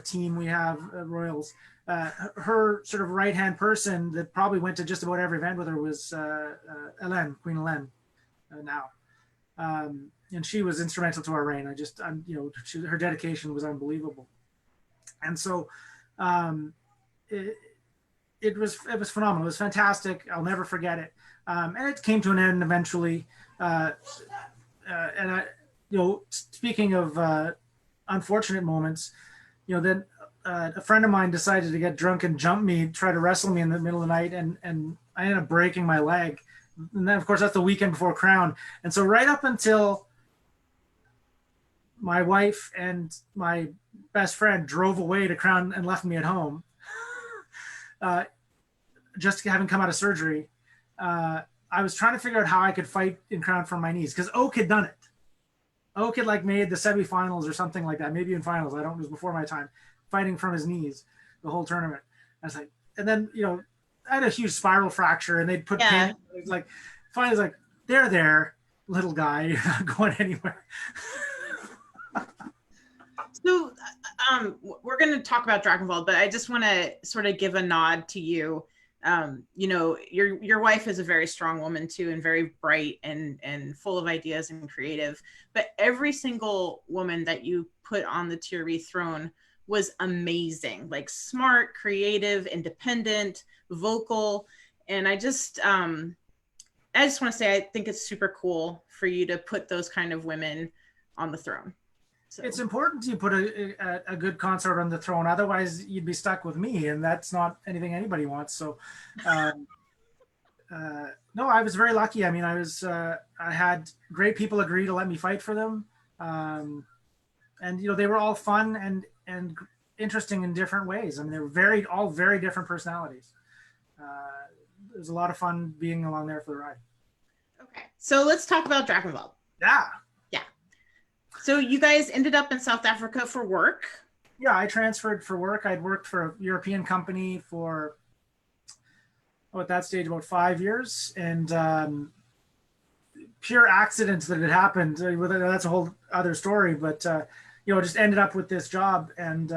Speaker 2: team we have, Royals. Her sort of right-hand person that probably went to just about every event with her was Queen Hélène now. And she was instrumental to our reign. Her dedication was unbelievable. And so it was phenomenal. It was fantastic. I'll never forget it. And it came to an end eventually. And speaking of unfortunate moments, then a friend of mine decided to get drunk and jump me, try to wrestle me in the middle of the night, and I ended up breaking my leg. And then, of course, that's the weekend before Crown. And so right up until my wife and my best friend drove away to Crown and left me at home, just having come out of surgery, I was trying to figure out how I could fight in Crown from my knees, because Oak had done it. Oak had made the semifinals or something like that, maybe in finals. It was before my time, fighting from his knees the whole tournament. I was like, and then I had a huge spiral fracture, and they'd put pin. It was finally, it's they're there, little guy, you're not going anywhere.
Speaker 1: So we're going to talk about Dragon Ball, but I just want to sort of give a nod to you. Your wife is a very strong woman too, and very bright and full of ideas and creative. But every single woman that you put on the Tier throne was amazing, smart, creative, independent, vocal. And I just want to say, I think it's super cool for you to put those kind of women on the throne. So. It's important
Speaker 2: to put a good consort on the throne. Otherwise, you'd be stuck with me, and that's not anything anybody wants. So, no, I was very lucky. I mean, I had great people agree to let me fight for them, and they were all fun and interesting in different ways. I mean, they were all very different personalities. It was a lot of fun being along there for the ride.
Speaker 1: Okay, so let's talk about Dragon Ball.
Speaker 2: Yeah.
Speaker 1: So you guys ended up in South Africa for work?
Speaker 2: Yeah, I transferred for work. I'd worked for a European company for, at that stage, about 5 years. And pure accidents that had happened, that's a whole other story. But, just ended up with this job. And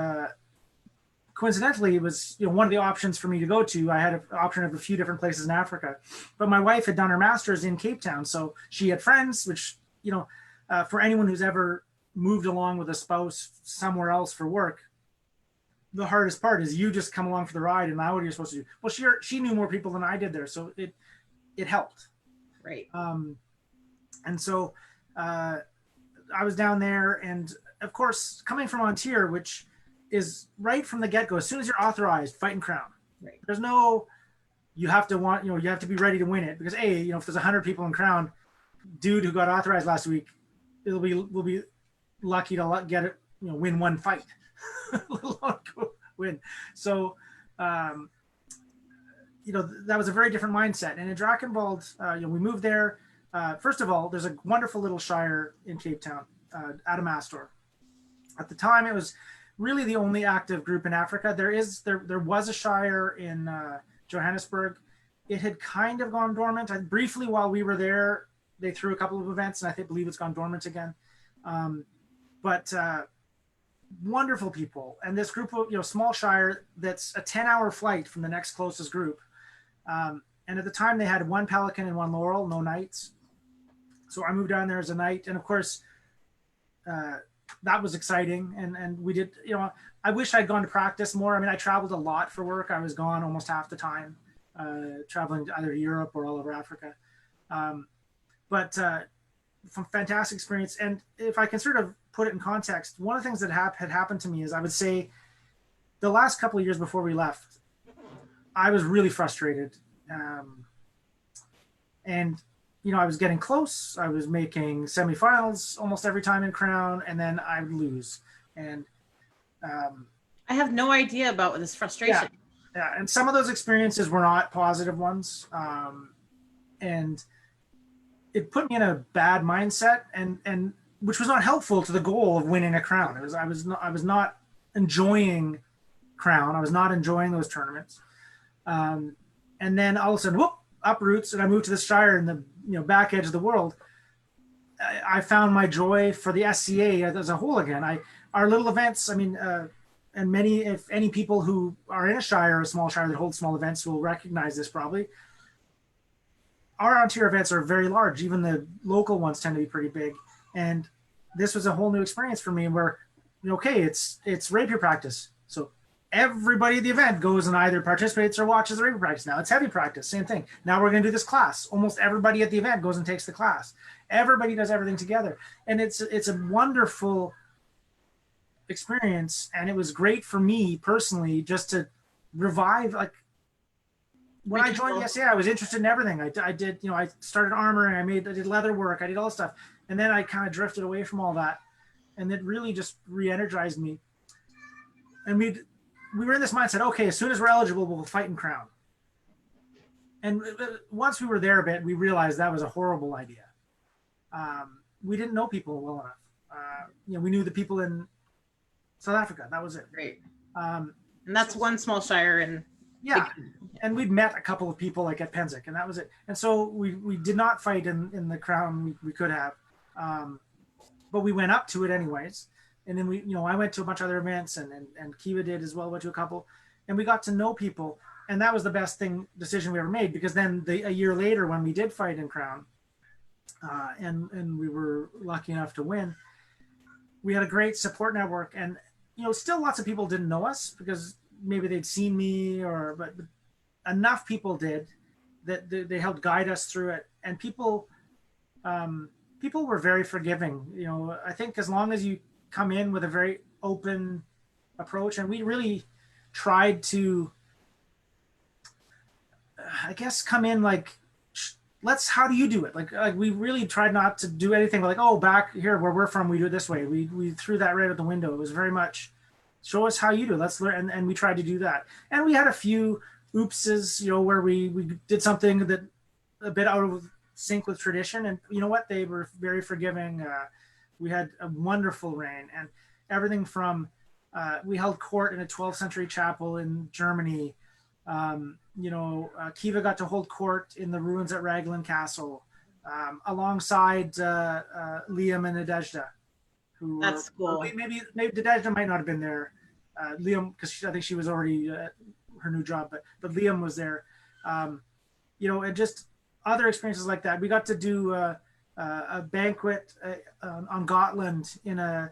Speaker 2: coincidentally, it was, one of the options for me to go to. I had an option of a few different places in Africa. But my wife had done her master's in Cape Town. So she had friends, which, for anyone who's ever moved along with a spouse somewhere else for work, the hardest part is you just come along for the ride, and now what are you supposed to do? Well, she knew more people than I did there, so it helped.
Speaker 1: Right.
Speaker 2: And so I was down there, and of course, coming from Ontario, which is right from the get-go, as soon as you're authorized, fighting Crown.
Speaker 1: Right.
Speaker 2: There's no, you have to be ready to win it, because if there's 100 people in Crown, dude who got authorized last week, we'll be lucky to get it, win one fight, let alone win. So, that was a very different mindset. And in Drakensberg, we moved there. First of all, there's a wonderful little shire in Cape Town, Adamastor. At the time, it was really the only active group in Africa. There was a shire in Johannesburg. It had kind of gone dormant. Briefly, while we were there, they threw a couple of events, and I believe it's gone dormant again. But wonderful people, and this group of small shire that's a 10-hour flight from the next closest group. And at the time, they had one pelican and one laurel, no knights. So I moved down there as a knight, and of course, that was exciting. And we did, I wish I'd gone to practice more. I mean, I traveled a lot for work. I was gone almost half the time, traveling to either Europe or all over Africa. But fantastic experience. And if I can sort of put it in context, one of the things that had happened to me is, I would say, the last couple of years before we left, I was really frustrated. And, I was getting close. I was making semifinals almost every time in Crown, and then I would lose. And
Speaker 1: I have no idea about this frustration.
Speaker 2: Yeah. And some of those experiences were not positive ones. And it put me in a bad mindset, and which was not helpful to the goal of winning a Crown. I was not enjoying Crown. I was not enjoying those tournaments. And then all of a sudden, whoop, uproots, and I moved to the Shire in the back edge of the world. I found my joy for the SCA as a whole again. Our little events. I mean, and if any people who are in a Shire or a small Shire that hold small events will recognize this probably. Our Ontario events are very large. Even the local ones tend to be pretty big. And this was a whole new experience for me, where, it's rapier practice. So everybody at the event goes and either participates or watches the rapier practice. Now it's heavy practice, same thing. Now we're going to do this class. Almost everybody at the event goes and takes the class. Everybody does everything together. And it's a wonderful experience. And it was great for me personally, just to revive, when I joined the SCA, I was interested in everything. I did, I started armoring, I did leather work, I did all this stuff. And then I kind of drifted away from all that. And it really just re-energized me. And we were in this mindset, okay, as soon as we're eligible, we'll fight in Crown. And once we were there a bit, we realized that was a horrible idea. We didn't know people well enough. We knew the people in South Africa. That was it.
Speaker 1: Right. And that's one small shire in.
Speaker 2: Yeah, and we'd met a couple of people at Penzig, and that was it. And so we did not fight in the Crown we could have, but we went up to it anyways. And then I went to a bunch of other events, and Kiva did as well, went to a couple, and we got to know people, and that was the best decision we ever made, because then a year later, when we did fight in Crown, and we were lucky enough to win, we had a great support network, and still lots of people didn't know us because maybe they'd seen me, but enough people did that they helped guide us through it. And people were very forgiving. I think as long as you come in with a very open approach, and we really tried to, I guess, come in how do you do it? Like we really tried not to do anything like, oh, back here where we're from, we do it this way. We threw that right out the window. It was very much, show us how you do it. Let's learn. And we tried to do that. And we had a few oopses, where we did something that a bit out of sync with tradition. And you know what? They were very forgiving. We had a wonderful reign, and everything from we held court in a 12th century chapel in Germany. Kiva got to hold court in the ruins at Raglan Castle, alongside Liam and Nadezhda, who
Speaker 1: That's cool.
Speaker 2: Maybe Nadezhda might not have been there. Liam, because I think she was already her new job, but Liam was there. And just other experiences like that. We got to do a banquet on Gotland in I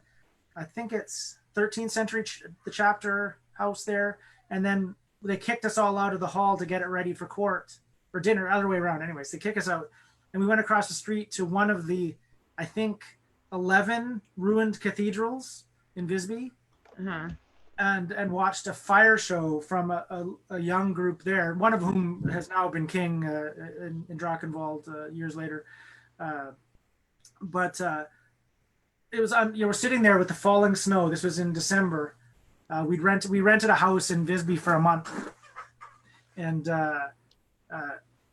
Speaker 2: think it's 13th century, the chapter house there, and then they kicked us all out of the hall to get it ready for court or dinner, other way around. Anyways, they kick us out, and we went across the street to one of the, I think, 11 ruined cathedrals in Visby, and watched a fire show from a young group there, one of whom has now been king in Drachenwald years later. But it was, we're sitting there with the falling snow. This was in December. We rented a house in Visby for a month, and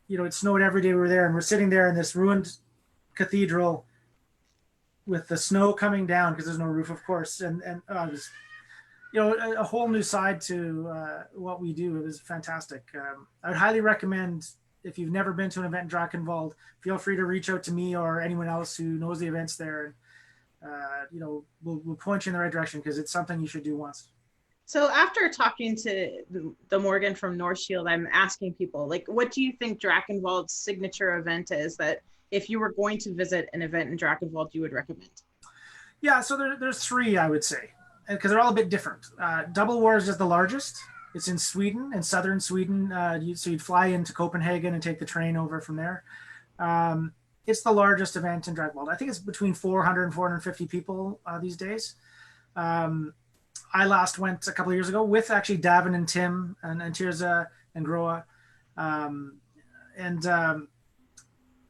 Speaker 2: it snowed every day we were there, and we're sitting there in this ruined cathedral with the snow coming down because there's no roof, of course, and it was, a whole new side to what we do. It was fantastic. I would highly recommend, if you've never been to an event in Drachenwald, feel free to reach out to me or anyone else who knows the events there, and we'll point you in the right direction, because it's something you should do once.
Speaker 1: So after talking to the Morgan from North Shield, I'm asking people, like, what do you think Drachenwald's signature event is that if you were going to visit an event in Drachenwald, you would recommend?
Speaker 2: Yeah, so there's three, I would say, because they're all a bit different. Double Wars is the largest. It's in Sweden, in southern Sweden. So you'd fly into Copenhagen and take the train over from there. It's the largest event in Drachenwald. I think it's between 400 and 450 people these days. I last went a couple of years ago with actually Davin and Tim and Tirza and Groa.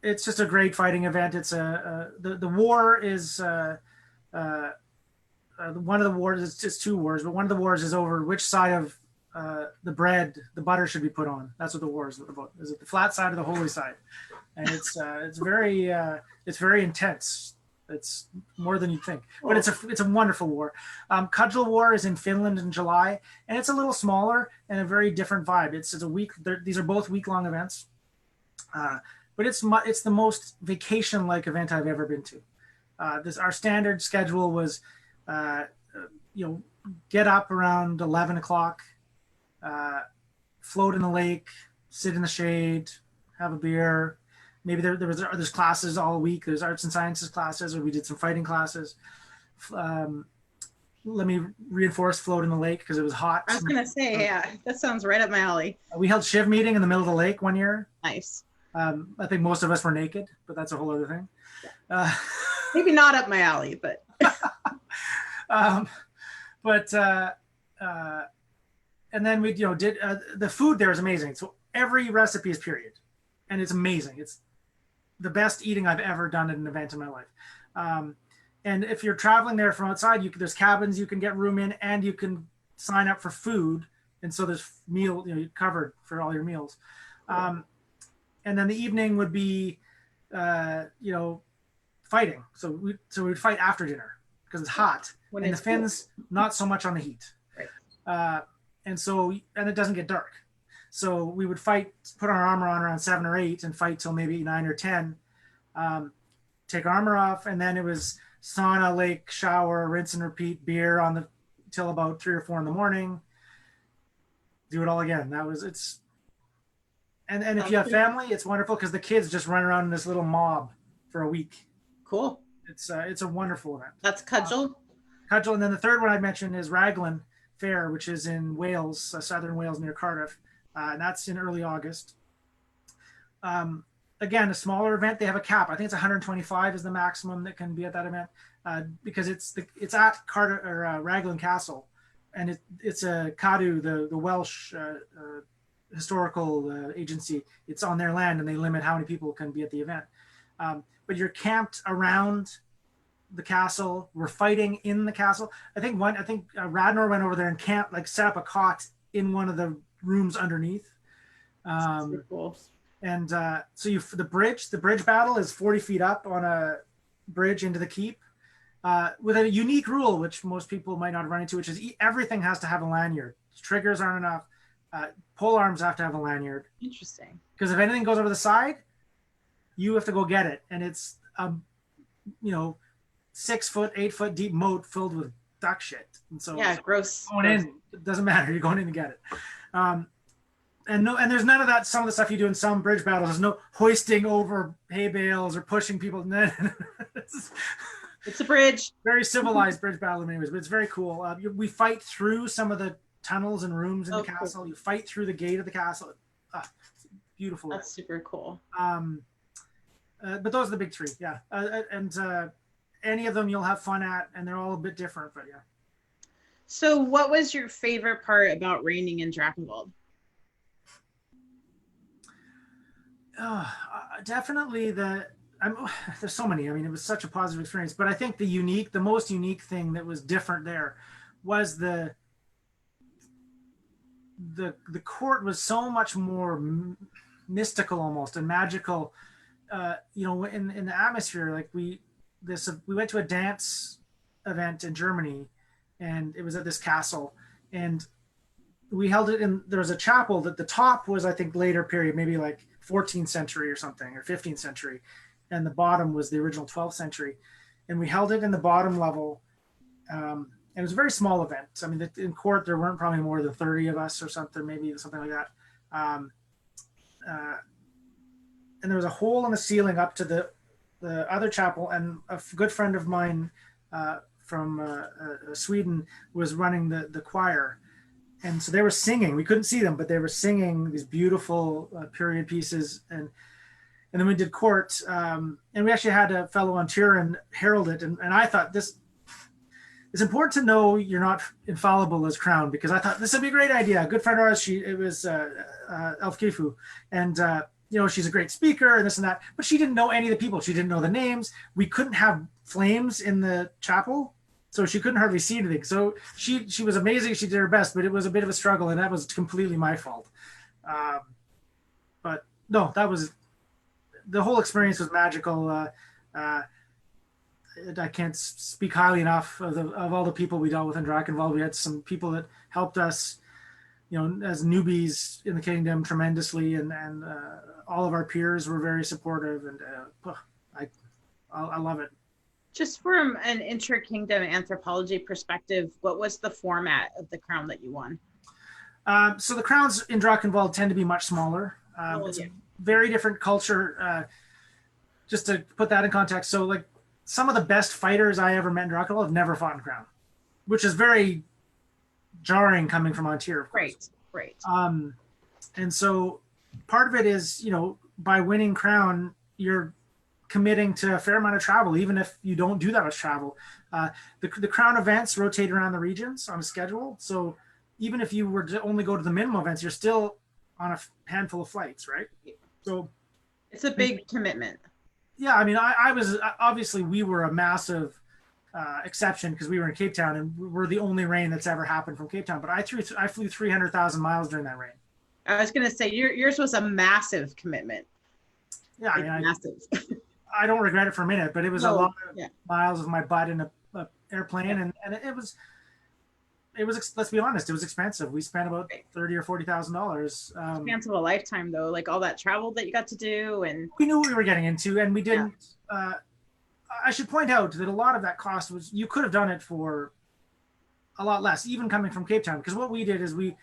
Speaker 2: It's just a great fighting event. It's the war is one of the wars. It's just two wars, but one of the wars is over which side of the butter should be put on. That's what the war is about. Is it the flat side or the holy side? And it's very intense. It's more than you'd think, but it's a wonderful war. Cudgel War is in Finland in July, and it's a little smaller and a very different vibe. It's a week. These are both week-long events, but it's the most vacation-like event I've ever been to. Our standard schedule was, get up around 11 o'clock, float in the lake, sit in the shade, have a beer. Maybe there's classes all week. There's arts and sciences classes, or we did some fighting classes. Let me reinforce float in the lake because it was hot.
Speaker 1: I was going to say, yeah, that sounds right up my alley.
Speaker 2: We held Shiv meeting in the middle of the lake one year.
Speaker 1: Nice.
Speaker 2: I think most of us were naked, but that's a whole other thing.
Speaker 1: Maybe not up my alley, but.
Speaker 2: And then we did the food there is amazing. So every recipe is period, and it's amazing. It's the best eating I've ever done at an event in my life. And if you're traveling there from outside, there's cabins you can get room in, and you can sign up for food, and so there's meal you're covered for all your meals. And then the evening would be fighting. So we'd fight after dinner because it's hot, and the Finns not so much on the heat. Right. And it doesn't get dark. So we would fight, put our armor on around 7 or 8 and fight till maybe 9 or 10. Take armor off, and then it was sauna, lake, shower, rinse and repeat, beer till about 3 or 4 in the morning. Do it all again. And if you have family, it's wonderful because the kids just run around in this little mob for a week.
Speaker 1: Cool.
Speaker 2: It's a wonderful event.
Speaker 1: That's Cudgel.
Speaker 2: Cudgel, and then the third one I mentioned is Raglan Fair, which is in Wales, southern Wales near Cardiff. And that's in early August. Again, a smaller event. They have a cap. I think it's 125 is the maximum that can be at that event, because it's at Cardiff or Raglan Castle, and it's a Cadw, the Welsh historical agency. It's on their land, and they limit how many people can be at the event. But you're camped around the castle. We're fighting in the castle. I think Radnor went over there and set up a cot in one of the rooms underneath.
Speaker 1: Cool.
Speaker 2: And so the bridge battle is 40 feet up on a bridge into the keep. with a unique rule, which most people might not run into, which is everything has to have a lanyard. Triggers aren't enough. Pole arms have to have a lanyard.
Speaker 1: Interesting.
Speaker 2: Because if anything goes over the side, you have to go get it. And it's, 6 foot, 8 foot deep moat filled with duck shit. And so
Speaker 1: yeah, gross.
Speaker 2: Going in, it doesn't matter. You're going in to get it. And there's none of that. Some of the stuff you do in some bridge battles, there's no hoisting over hay bales or pushing people.
Speaker 1: It's a bridge.
Speaker 2: Very civilized bridge battle in many ways, but it's very cool. We fight through some of the tunnels and rooms in the castle. Cool. You fight through the gate of the castle. Beautiful.
Speaker 1: That's super cool.
Speaker 2: But those are the big three, yeah. And any of them you'll have fun at, and they're all a bit different, but yeah.
Speaker 1: So what was your favorite part about reigning in Drakenwald?
Speaker 2: Definitely there's so many. I mean, it was such a positive experience, but I think the most unique thing that was different there was the court was so much more mystical almost and magical. In the atmosphere, like we went to a dance event in Germany, and it was at this castle, and we held it in. There was a chapel that the top was, I think, later period, maybe like 14th century or something, or 15th century, and the bottom was the original 12th century, and we held it in the bottom level. And it was a very small event. I mean, in court there weren't probably more than 30 of us or something, maybe something like that. And there was a hole in the ceiling up to the other chapel, and a good friend of mine from Sweden was running the choir. And so they were singing. We couldn't see them, but they were singing these beautiful period pieces. And then we did court, and we actually had a fellow on Turin herald it. And I thought it's important to know you're not infallible as crown, because I thought this would be a great idea. A good friend of ours, it was Elf Kifu, and she's a great speaker and this and that, but she didn't know any of the people. She didn't know the names. We couldn't have flames in the chapel, so she couldn't hardly see anything. So she was amazing. She did her best, but it was a bit of a struggle, and that was completely my fault. But no, the whole experience was magical. I can't speak highly enough of all the people we dealt with in Drakenwald. We had some people that helped us, as newbies in the kingdom tremendously, and all of our peers were very supportive, and I love it.
Speaker 1: Just from an inter-kingdom anthropology perspective, what was the format of the crown that you won?
Speaker 2: So the crowns in Drakenwald tend to be much smaller. It's a very different culture. Just to put that in context, so like some of the best fighters I ever met in Drakenwald have never fought in crown, which is very jarring coming from Ontario, of course.
Speaker 1: Right.
Speaker 2: And so part of it is, by winning crown, you're committing to a fair amount of travel, even if you don't do that much travel. The crown events rotate around the regions on a schedule. So even if you were to only go to the minimum events, you're still on a handful of flights, right? So
Speaker 1: it's a big commitment.
Speaker 2: Yeah, I mean, I was obviously, we were a massive exception because we were in Cape Town, and we're the only rain that's ever happened from Cape Town. But I flew 300,000 miles during that rain.
Speaker 1: I was going to say yours was a massive commitment.
Speaker 2: Yeah, I mean,
Speaker 1: massive.
Speaker 2: I don't regret it for a minute, but it was a lot of miles of my butt in a airplane, and it was. Let's be honest, it was expensive. We spent about $30,000 or $40,000.
Speaker 1: Chance of a lifetime, though, like all that travel that you got to do, and
Speaker 2: we knew what we were getting into, and we didn't. Yeah. I should point out that a lot of that cost was, you could have done it for a lot less, even coming from Cape Town. Because what we did is we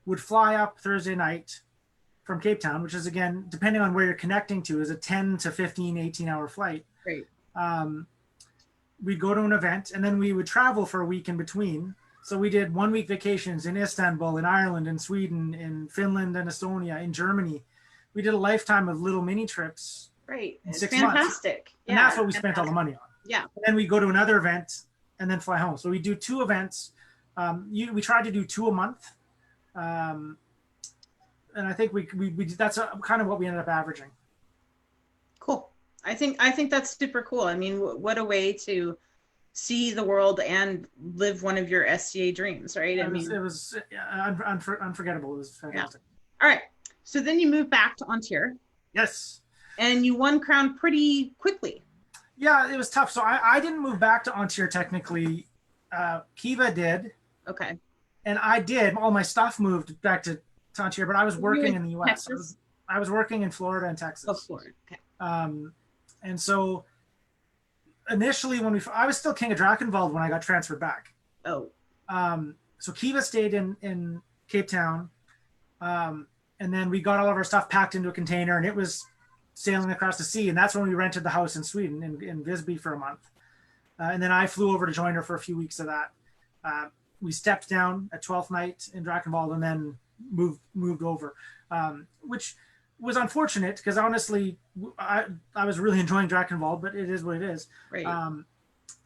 Speaker 2: would fly up Thursday night from Cape Town, which is, again, depending on where you're connecting to, is a 10 to 15, 18-hour flight.
Speaker 1: Great.
Speaker 2: We'd go to an event, and then we would travel for a week in between. So we did 1 week vacations in Istanbul, in Ireland, in Sweden, in Finland and Estonia, in Germany. We did a lifetime of little mini trips.
Speaker 1: Great.
Speaker 2: In
Speaker 1: it's
Speaker 2: 6 months.
Speaker 1: Fantastic.
Speaker 2: And that's what we spent all the money on.
Speaker 1: Yeah.
Speaker 2: And then we go to another event and then fly home. So we do 2 events. We tried to do 2 a month. And I think we that's kind of what we ended up averaging.
Speaker 1: Cool. I think that's super cool. I mean, what a way to see the world and live one of your SCA dreams, right?
Speaker 2: It was unforgettable. It was fantastic.
Speaker 1: Yeah. All right. So then you moved back to Ontario.
Speaker 2: Yes.
Speaker 1: And you won crown pretty quickly.
Speaker 2: Yeah, it was tough. So I didn't move back to Ontario technically. Kiva did,
Speaker 1: Okay.
Speaker 2: and I did. All my stuff moved back to Ontario, but I was
Speaker 1: Were you
Speaker 2: working
Speaker 1: in
Speaker 2: in the U.S.
Speaker 1: Texas?
Speaker 2: I was working in Florida and
Speaker 1: Oh,
Speaker 2: Texas.
Speaker 1: Florida. Okay.
Speaker 2: Um, and so initially, I was still King of Drakenwald when I got transferred back.
Speaker 1: Oh,
Speaker 2: So Kiva stayed in Cape Town, and then we got all of our stuff packed into a container, and it was sailing across the sea. And that's when we rented the house in Sweden in Visby for a month. And then I flew over to join her for a few weeks of that. We stepped down at 12th night in Drakenwald and then moved over, which was unfortunate because honestly, I was really enjoying Drakenwald, but it is what it is.
Speaker 1: right.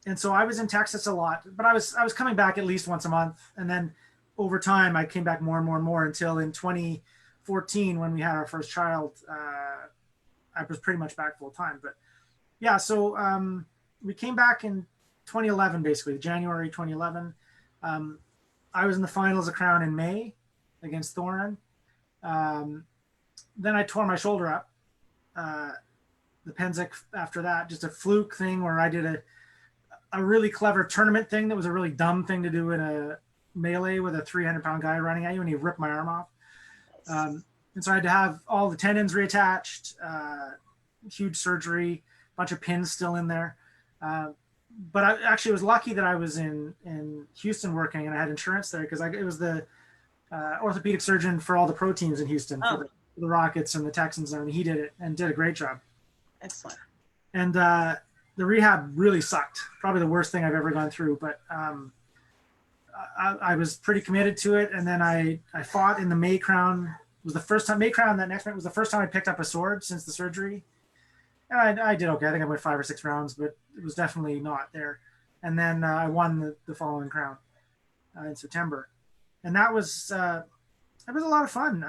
Speaker 2: And so I was in Texas a lot, but I was coming back at least once a month, and then over time I came back more and more and more until in 2014 when we had our first child, I was pretty much back full time. But yeah, so we came back in 2011, basically January 2011. I was in the finals of Crown in May against Thorin. Then I tore my shoulder up. The Pennsic after that, just a fluke thing where I did a really clever tournament thing that was a really dumb thing to do in a melee with a 300-pound guy running at you, and he ripped my arm off. And so I had to have all the tendons reattached, huge surgery, bunch of pins still in there. But I actually was lucky that I was in Houston working and I had insurance there because it was the orthopedic surgeon for all the pro teams in Houston, for the Rockets and the Texans, and he did it and did a great job.
Speaker 1: Excellent.
Speaker 2: And the rehab really sucked. Probably the worst thing I've ever gone through, but I was pretty committed to it. And then I fought in the May Crown. It was the first time May Crown that next night was the first time I picked up a sword since the surgery. And I did okay. I think I went 5 or 6 rounds, but it was definitely not there. And then I won the following crown in September, and that was a lot of fun.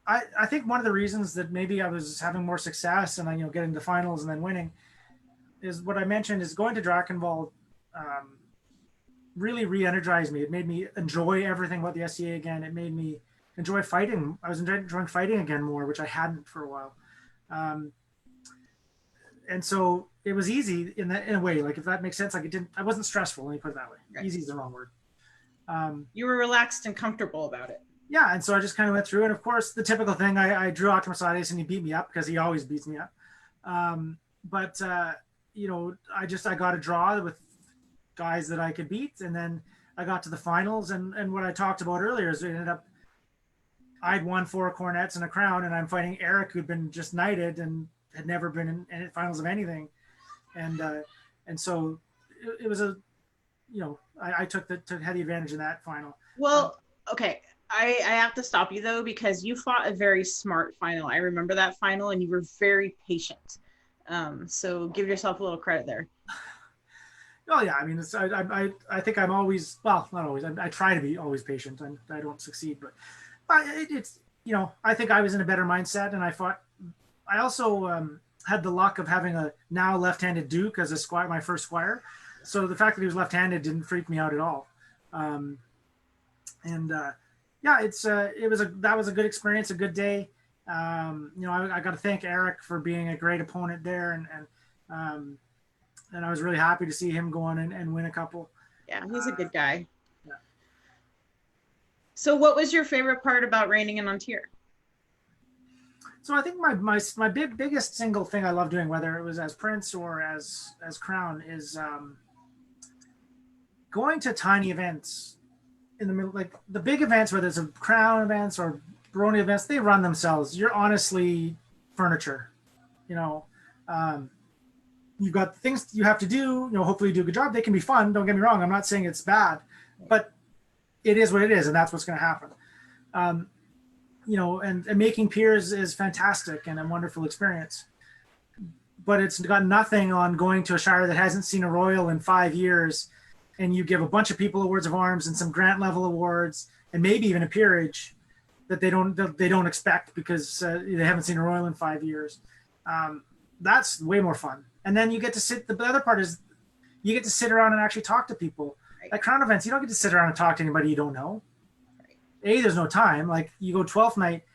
Speaker 2: I think one of the reasons that maybe I was having more success and getting to finals and then winning is what I mentioned is going to Drakenwald really re-energized me. It made me enjoy everything about the SCA again. It made me enjoy fighting. I was enjoying fighting again more, which I hadn't for a while. And so it was easy in a way, like if that makes sense. Like I wasn't stressful. Let me put it that way. Right. Easy is the wrong word.
Speaker 1: You were relaxed and comfortable about it.
Speaker 2: Yeah, and so I just kind of went through, and of course the typical thing, I drew out to Mercedes and he beat me up because he always beats me up. But I got a draw with guys that I could beat, and then I got to the finals, and what I talked about earlier is it ended up I'd won 4 cornets and a crown, and I'm fighting Eric, who'd been just knighted and had never been in finals of anything, and so it was I took had the advantage in that final.
Speaker 1: Well, okay. I have to stop you though, because you fought a very smart final. I remember that final, and you were very patient. So give yourself a little credit there.
Speaker 2: Oh yeah, I mean, I think I'm always, well, not always. I try to be always patient, and I don't succeed, but it's I think I was in a better mindset, and I fought. I also had the luck of having a now left-handed Duke as a squire, my first squire. So the fact that he was left-handed didn't freak me out at all. Yeah, that was a good experience, a good day. I got to thank Eric for being a great opponent there, and I was really happy to see him go on and win a couple.
Speaker 1: Yeah, he's a good guy.
Speaker 2: Yeah.
Speaker 1: So what was your favorite part about reigning in Ontario?
Speaker 2: So I think my biggest single thing I love doing, whether it was as Prince or as Crown, is going to tiny events in the middle, like the big events, whether it's a Crown events or Baroni events, they run themselves. You're honestly furniture, you've got things you have to do, hopefully you do a good job. They can be fun. Don't get me wrong. I'm not saying it's bad, but it is what it is. And that's what's going to happen. And making peers is fantastic and a wonderful experience, but it's got nothing on going to a shire that hasn't seen a royal in 5 years, and you give a bunch of people awards of arms and some grant level awards and maybe even a peerage that they don't expect because they haven't seen a royal in 5 years. That's way more fun. And then you get to sit. The other part is you get to sit around and actually talk to people. Right. At Crown events, you don't get to sit around and talk to anybody you don't know. Right. There's no time. Like you go 12th night,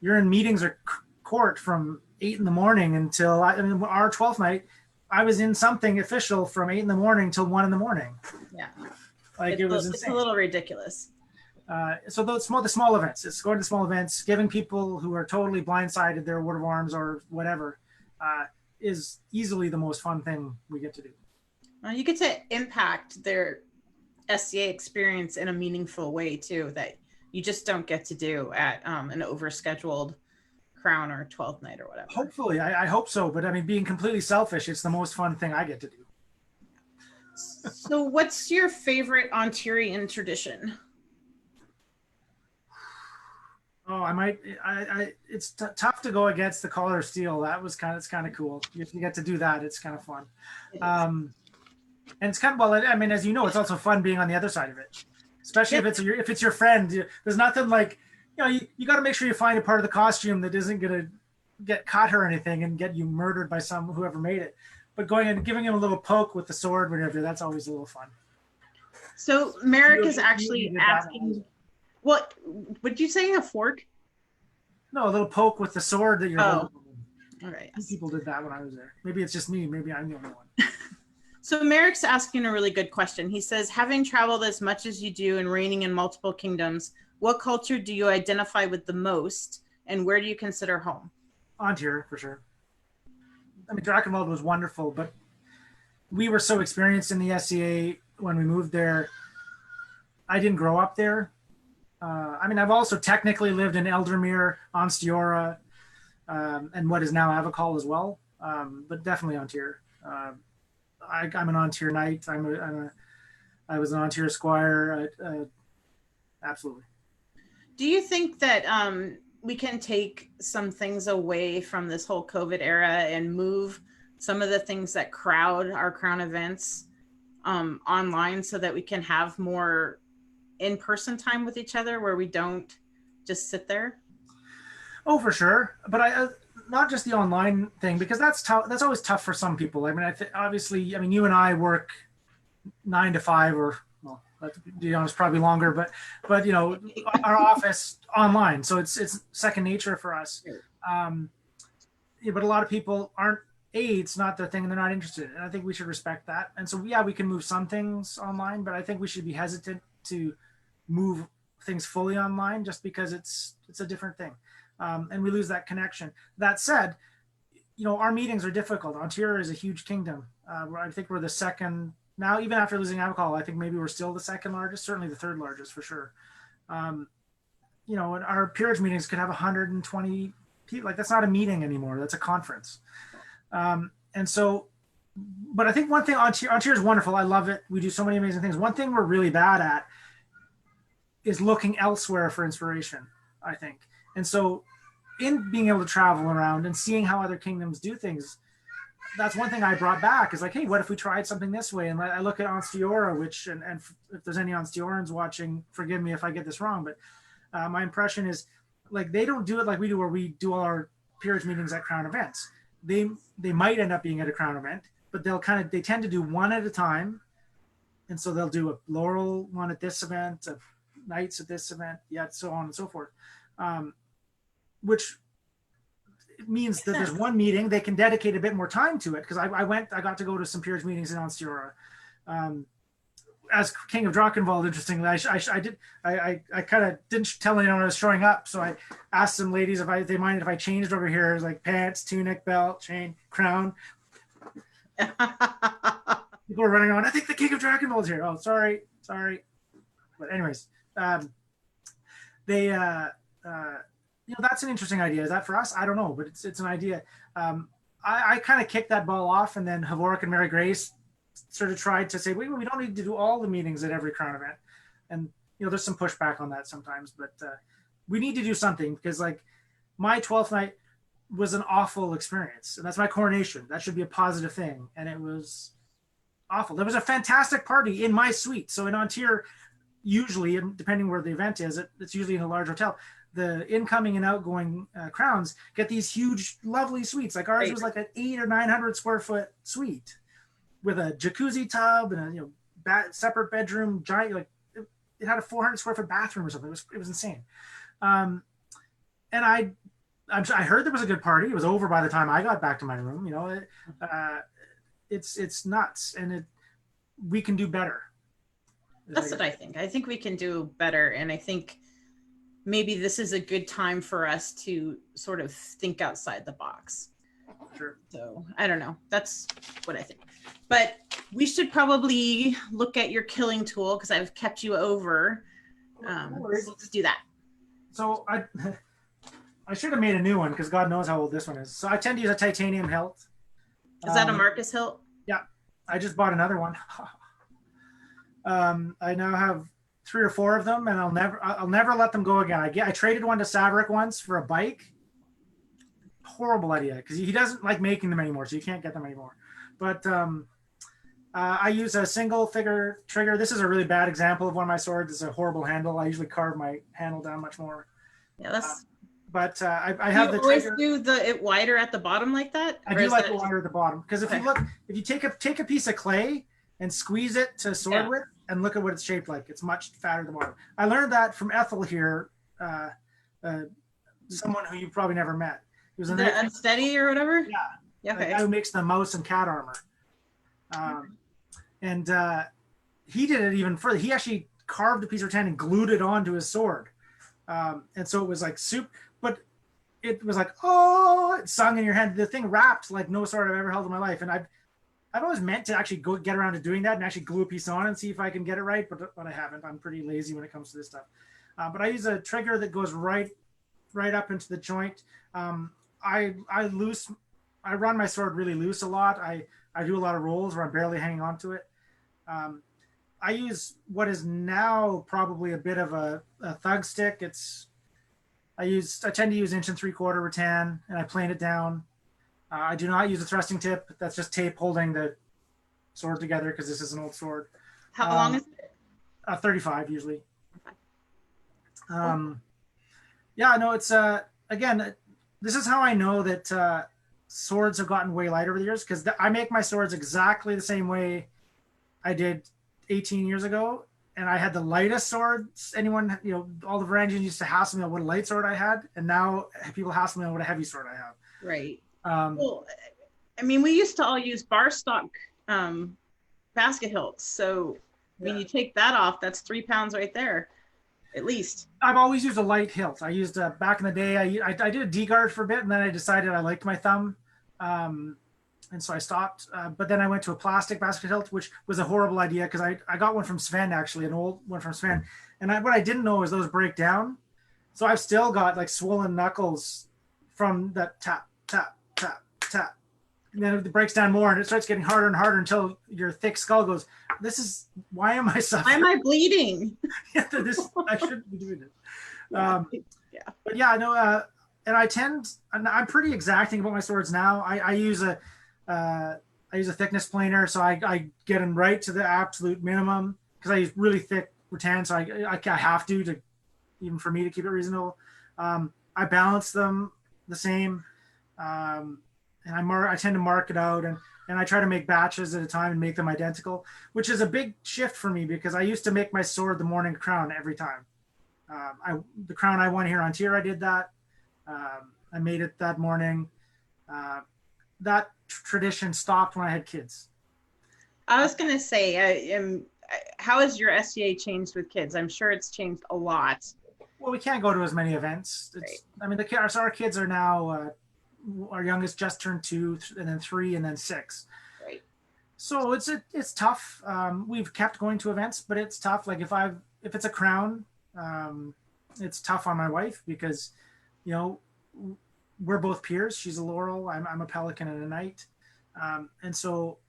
Speaker 2: you're in meetings or court from 8 in the morning until I mean, our 12th night, I was in something official from 8 in the morning till 1 in the morning.
Speaker 1: Yeah,
Speaker 2: Like it was
Speaker 1: it's a
Speaker 2: insane.
Speaker 1: little ridiculous.
Speaker 2: So the small events, it's going to small events, giving people who are totally blindsided their word of arms or whatever, is easily the most fun thing we get to do.
Speaker 1: You get to impact their SCA experience in a meaningful way too, that you just don't get to do at an overscheduled crown or 12th night or whatever.
Speaker 2: Hopefully, I hope so. But I mean, being completely selfish, it's the most fun thing I get to do.
Speaker 1: So, what's your favorite Ontarian tradition?
Speaker 2: Oh, I might. It's tough to go against the collar of steel. It's kind of cool. If you get to do that, it's kind of fun. And it's kind of, well, I mean, as you know, it's also fun being on the other side of it, especially if it's your friend. There's nothing like, you got to make sure you find a part of the costume that isn't gonna get caught or anything and get you murdered by whoever made it. But going and giving him a little poke with the sword, whatever, that's always a little fun.
Speaker 1: So Merrick is actually asking, what would you say, a fork?
Speaker 2: No, a little poke with the sword that you're holding.
Speaker 1: All right.
Speaker 2: Yes. People did that when I was there. Maybe it's just me. Maybe I'm the only one.
Speaker 1: So Merrick's asking a really good question. He says, having traveled as much as you do and reigning in multiple kingdoms, what culture do you identify with the most, and where do you consider home?
Speaker 2: Ontario, for sure. I mean, Drachenwald was wonderful, but we were so experienced in the SCA when we moved there. I didn't grow up there. I mean, I've also technically lived in Eldermere, Onstiora, and what is now Avacall as well, but definitely Ontario. I'm an Ontario knight. I was an Ontario squire. Absolutely.
Speaker 1: Do you think that we can take some things away from this whole COVID era and move some of the things that crowd our crown events online so that we can have more in-person time with each other where we don't just sit there?
Speaker 2: Oh, for sure. But not just the online thing, because that's tough. That's always tough for some people. I mean, obviously, I mean, you and I work 9 to 5, or, well, to be honest, probably longer, but our office online, so it's second nature for us. Yeah, but a lot of people aren't. It's not their thing, and they're not interested. And I think we should respect that. And so, yeah, we can move some things online, but I think we should be hesitant to move things fully online just because it's a different thing, and we lose that connection. That said, our meetings are difficult. Ontario is a huge kingdom. I think we're the second now, even after losing Avacall. I think maybe we're still the second largest, certainly the third largest for sure. And our peerage meetings could have 120 people. Like, that's not a meeting anymore. That's a conference. And so, but I think one thing, Ontario is wonderful. I love it. We do so many amazing things. One thing we're really bad at is looking elsewhere for inspiration, I think. And so in being able to travel around and seeing how other kingdoms do things, that's one thing I brought back is like, hey, what if we tried something this way? And I look at Onstiora, which, and if there's any Onstiorans watching, forgive me if I get this wrong, but my impression is like, they don't do it like we do, where we do all our peerage meetings at crown events. They might end up being at a crown event, but they tend to do one at a time. And so they'll do a laurel one at this event, a knights at this event, yet so on and so forth, which means that there's one meeting they can dedicate a bit more time to it. Because I got to go to some peerage meetings in Onstiora. As King of Drachenwald, interestingly, I kind of didn't tell anyone I was showing up, so I asked some ladies if they minded if I changed over here. It was like pants, tunic, belt, chain, crown. People were running around. I think the King of Drachenwald's here. Oh, sorry. But anyways, that's an interesting idea. Is that for us? I don't know, but it's an idea. I kind of kicked that ball off, and then Havoric and Mary Grace sort of tried to say, we don't need to do all the meetings at every crown event. And, there's some pushback on that sometimes, but we need to do something, because like my 12th night was an awful experience, and that's my coronation. That should be a positive thing. And it was awful. There was a fantastic party in my suite. So in Ontario, usually, and depending where the event is, it's usually in a large hotel. The incoming and outgoing crowns get these huge, lovely suites. Like ours was like an 800 or 900 square foot suite with a jacuzzi tub and a separate bedroom, giant. Like it had a 400 square foot bathroom or something. It was insane. And I I heard there was a good party. It was over by the time I got back to my room. It's nuts, and we can do better.
Speaker 1: That's what I think. I think we can do better, and I think maybe this is a good time for us to sort of think outside the box.
Speaker 2: Sure.
Speaker 1: So I don't know. That's what I think. But we should probably look at your killing tool because I've kept you over. Let's do that.
Speaker 2: So I should have made a new one because God knows how old this one is. So I tend to use a titanium hilt.
Speaker 1: Is that a Marcus hilt?
Speaker 2: Yeah, I just bought another one. I now have 3 or 4 of them, and I'll never let them go again. I traded one to Saverick once for a bike. Horrible idea because he doesn't like making them anymore, so you can't get them anymore. But I use a single figure trigger. This is a really bad example of one of my swords. It's a horrible handle. I usually carve my handle down much more.
Speaker 1: Yeah, that's.
Speaker 2: But I have the
Speaker 1: always
Speaker 2: trigger.
Speaker 1: do it wider at the bottom like that.
Speaker 2: I do like the wider at the bottom because if you take a piece of clay and squeeze it to sword width and look at what it's shaped like, it's much fatter at the bottom. I learned that from Ethel here, someone who you probably never met. He was
Speaker 1: Unsteady or whatever.
Speaker 2: Yeah. Okay. The guy who makes the mouse and cat armor. And he did it even further. He actually carved a piece of rattan and glued it onto his sword. And so it was like soup, but it was like, oh, it sung in your hand. The thing wrapped like no sword I've ever held in my life. And I've always meant to actually go get around to doing that and actually glue a piece on and see if I can get it right, but I haven't. I'm pretty lazy when it comes to this stuff. But I use a trigger that goes right up into the joint. I run my sword really loose a lot. I do a lot of rolls where I'm barely hanging on to it. I use what is now probably a bit of a thug stick. I tend to use 1 3/4 rattan, and I plane it down. I do not use a thrusting tip. That's just tape holding the sword together because this is an old sword.
Speaker 1: How long is it?
Speaker 2: 35 usually. Yeah, no, it's again, this is how I know that swords have gotten way lighter over the years because I make my swords exactly the same way I did 18 years ago, and I had the lightest swords. Anyone, all the Varangians used to hassle me on what a light sword I had, and now people hassle me on what a heavy sword I have.
Speaker 1: Right. Well, I mean, we used to all use bar stock basket hilts, so when you take that off, that's 3 pounds right there, at least.
Speaker 2: I've always used a light hilt. I used back in the day. I did a D-guard for a bit, and then I decided I liked my thumb. And so I stopped, but then I went to a plastic basket hilt, which was a horrible idea because I got one from Sven, actually, an old one from Sven. And what I didn't know is those break down. So I've still got like swollen knuckles from that tap, tap, tap, tap. And then it breaks down more and it starts getting harder and harder until your thick skull goes, why am I suffering?
Speaker 1: Why am I bleeding?
Speaker 2: I shouldn't be doing this. But yeah, I know, and I'm pretty exacting about my swords now. I use a thickness planer, so I get them right to the absolute minimum because I use really thick rattan, so I have to even for me to keep it reasonable. I balance them the same, and I tend to mark it out, and I try to make batches at a time and make them identical, which is a big shift for me because I used to make my sword the morning crown every time. The crown I won here on tier, I did that. I made it that morning. That tradition stopped when I had kids.
Speaker 1: I was going to say, how has your SCA changed with kids? I'm sure it's changed a lot.
Speaker 2: Well, we can't go to as many events.
Speaker 1: Right.
Speaker 2: I mean, our kids are now, our youngest just turned 2, and then 3, and then 6.
Speaker 1: Right.
Speaker 2: So it's tough. We've kept going to events, but it's tough. Like if it's a crown, it's tough on my wife because, we're both peers. She's a laurel. I'm a pelican and a knight. And so,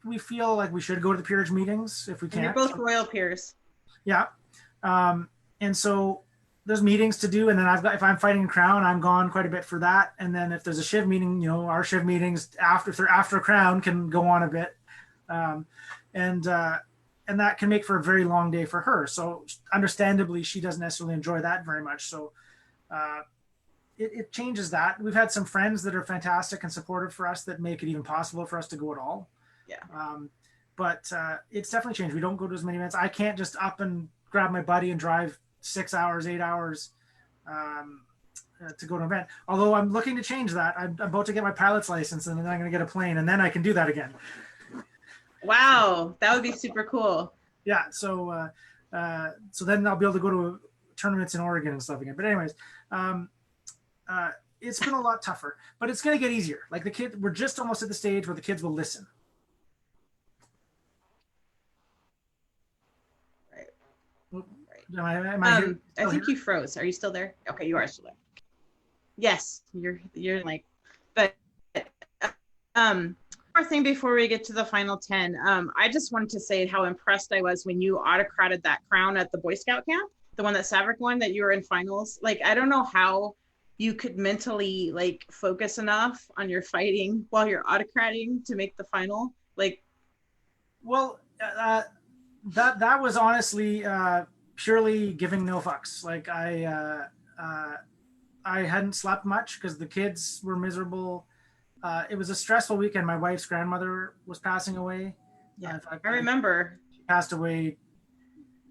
Speaker 2: we feel like we should go to the peerage meetings if we can.
Speaker 1: You're both royal peers.
Speaker 2: Yeah. And so there's meetings to do. And then if I'm fighting crown, I'm gone quite a bit for that. And then if there's a Shiv meeting, our Shiv meetings after crown can go on a bit. And that can make for a very long day for her. So understandably, she doesn't necessarily enjoy that very much. So, it changes that. We've had some friends that are fantastic and supportive for us that make it even possible for us to go at all.
Speaker 1: Yeah.
Speaker 2: But it's definitely changed. We don't go to as many events. I can't just up and grab my buddy and drive 6 hours, 8 hours to go to an event. Although I'm looking to change that. I'm about to get my pilot's license, and then I'm going to get a plane, and then I can do that again.
Speaker 1: Wow, that would be super cool.
Speaker 2: Yeah. So then I'll be able to go to tournaments in Oregon and stuff again. But anyways, it's been a lot tougher, but it's going to get easier. Like we're just almost at the stage where the kids will listen.
Speaker 1: Right.
Speaker 2: I
Speaker 1: think you froze. Are you still there? Okay, you are still there. Yes, you're like, but more thing before we get to the final 10, I just wanted to say how impressed I was when you autocrated that crown at the Boy Scout camp, the one that Saverick won, that you were in finals. Like, I don't know how you could mentally like focus enough on your fighting while you're autocrating to make the final. Like,
Speaker 2: well, that was honestly purely giving no fucks. Like I hadn't slept much because the kids were miserable. It was a stressful weekend. My wife's grandmother was passing away.
Speaker 1: Yeah, I remember.
Speaker 2: She passed away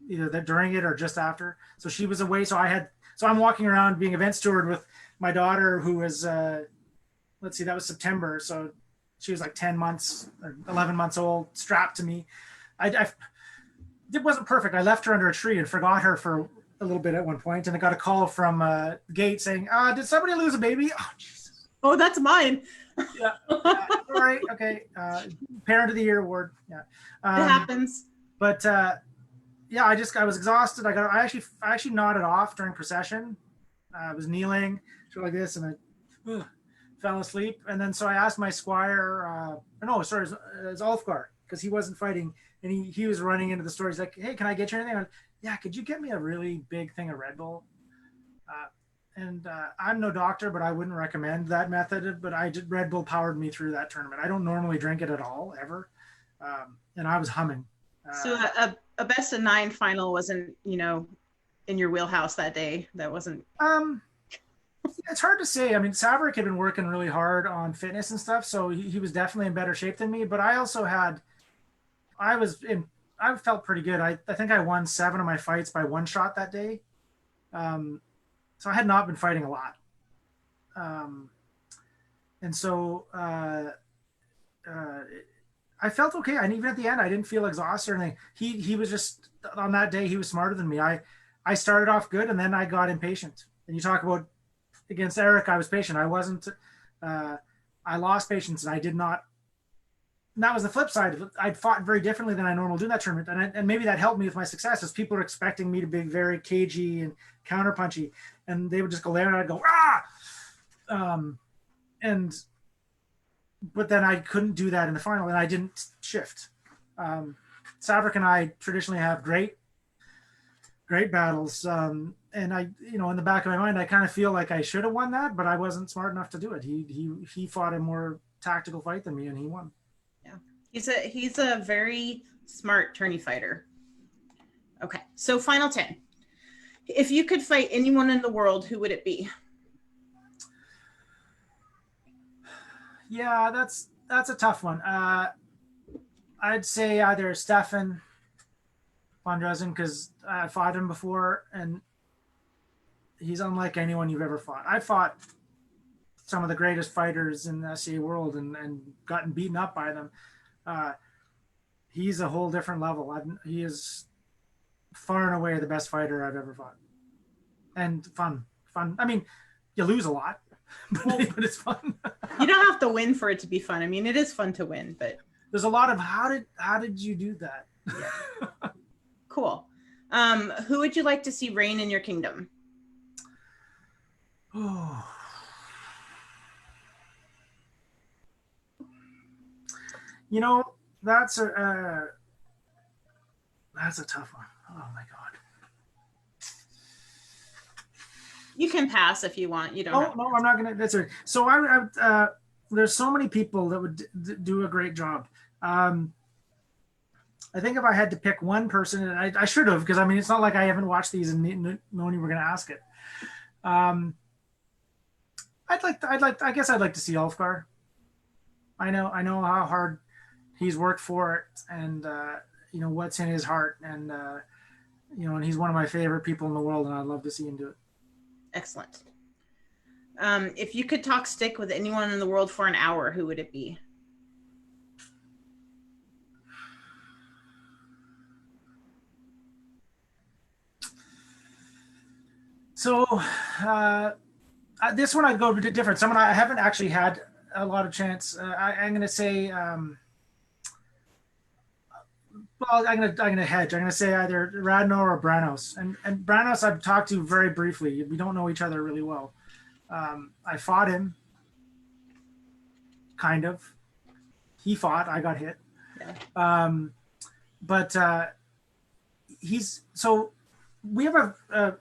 Speaker 2: either during it or just after. So she was away. So I'm walking around being event steward with my daughter, who was, let's see, that was September. So she was like 10 months or 11 months old, strapped to me. It wasn't perfect. I left her under a tree and forgot her for a little bit at one point, and I got a call from the gate saying, "Did somebody lose a baby?" Oh, Jesus.
Speaker 1: Oh, that's mine.
Speaker 2: Yeah. All right. Okay. Parent of the Year award. Yeah.
Speaker 1: It happens.
Speaker 2: But yeah, I was exhausted. I actually nodded off during procession. I was kneeling, like this, and I fell asleep. And then so I asked my squire, it was Ulfgar, because he wasn't fighting, and he was running into the store. He's like, "Hey, can I get you anything?" Yeah, could you get me a really big thing of Red Bull? And I'm no doctor, but I wouldn't recommend that method. But Red Bull powered me through that tournament. I don't normally drink it at all, ever. And I was humming.
Speaker 1: So a best of 9 final wasn't, in your wheelhouse that day. That wasn't.
Speaker 2: It's hard to say. I mean, Saverick had been working really hard on fitness and stuff, so he was definitely in better shape than me. But I also I felt pretty good. I think I won 7 of my fights by one shot that day. So I had not been fighting a lot. And so I felt okay. And even at the end, I didn't feel exhausted or anything. He was just, on that day, he was smarter than me. I started off good, and then I got impatient. And you talk about, against Eric, I was patient. I wasn't, I lost patience, and I did not. And that was the flip side. I'd fought very differently than I normally do in that tournament. And maybe that helped me with my success, as people are expecting me to be very cagey and counterpunchy. And they would just go there, and I'd go, "Ah!" But then I couldn't do that in the final, and I didn't shift. Saverick and I traditionally have great battles. And I, in the back of my mind, I kind of feel like I should have won that, but I wasn't smart enough to do it. He fought a more tactical fight than me, and he won.
Speaker 1: Yeah, he's a very smart tourney fighter. Okay, so final 10. If you could fight anyone in the world, who would it be?
Speaker 2: Yeah, that's a tough one. I'd say either Stefan von Dresen, because I fought him before, and he's unlike anyone you've ever fought. I fought some of the greatest fighters in the SCA world and gotten beaten up by them. He's a whole different level. He is far and away the best fighter I've ever fought. And fun. I mean, you lose a lot, but it's fun.
Speaker 1: You don't have to win for it to be fun. I mean, it is fun to win, but
Speaker 2: there's a lot of how did you do that?
Speaker 1: Yeah. Cool. Who would you like to see reign in your kingdom?
Speaker 2: Oh. That's a tough one. Oh my God.
Speaker 1: You can pass if you want. You don't.
Speaker 2: No, I'm not gonna. That's it. So I there's so many people that would do a great job. I think if I had to pick one person, and I should have, because I mean it's not like I haven't watched these and known you were going to ask it. I guess I'd like to see Ulfgar. I know how hard he's worked for it, and what's in his heart, and and he's one of my favorite people in the world, and I'd love to see him do it.
Speaker 1: Excellent. If you could talk stick with anyone in the world for an hour, who would it be?
Speaker 2: So this one I'd go a bit different. Someone I haven't actually had a lot of chance. I'm going to say, well, I'm gonna hedge. I'm gonna say either Radnor or Branos. And Branos I've talked to very briefly. We don't know each other really well. I fought him, kind of. He fought. I got hit.
Speaker 1: Yeah.
Speaker 2: But he's so we have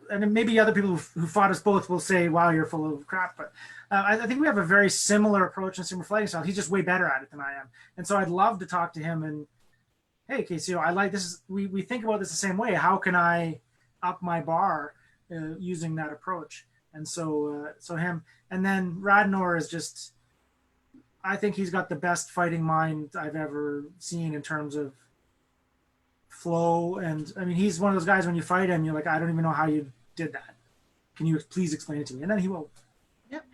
Speaker 2: and maybe other people who fought us both will say, "Wow, you're full of crap." But I think we have a very similar approach in similar fighting style. He's just way better at it than I am, and so I'd love to talk to him and, hey, Casey, I like this. We think about this the same way. How can I up my bar using that approach? And so him, and then Radnor is just, I think he's got the best fighting mind I've ever seen in terms of flow. And I mean, he's one of those guys, when you fight him, you're like, I don't even know how you did that. Can you please explain it to me? And then he will.
Speaker 1: Yep.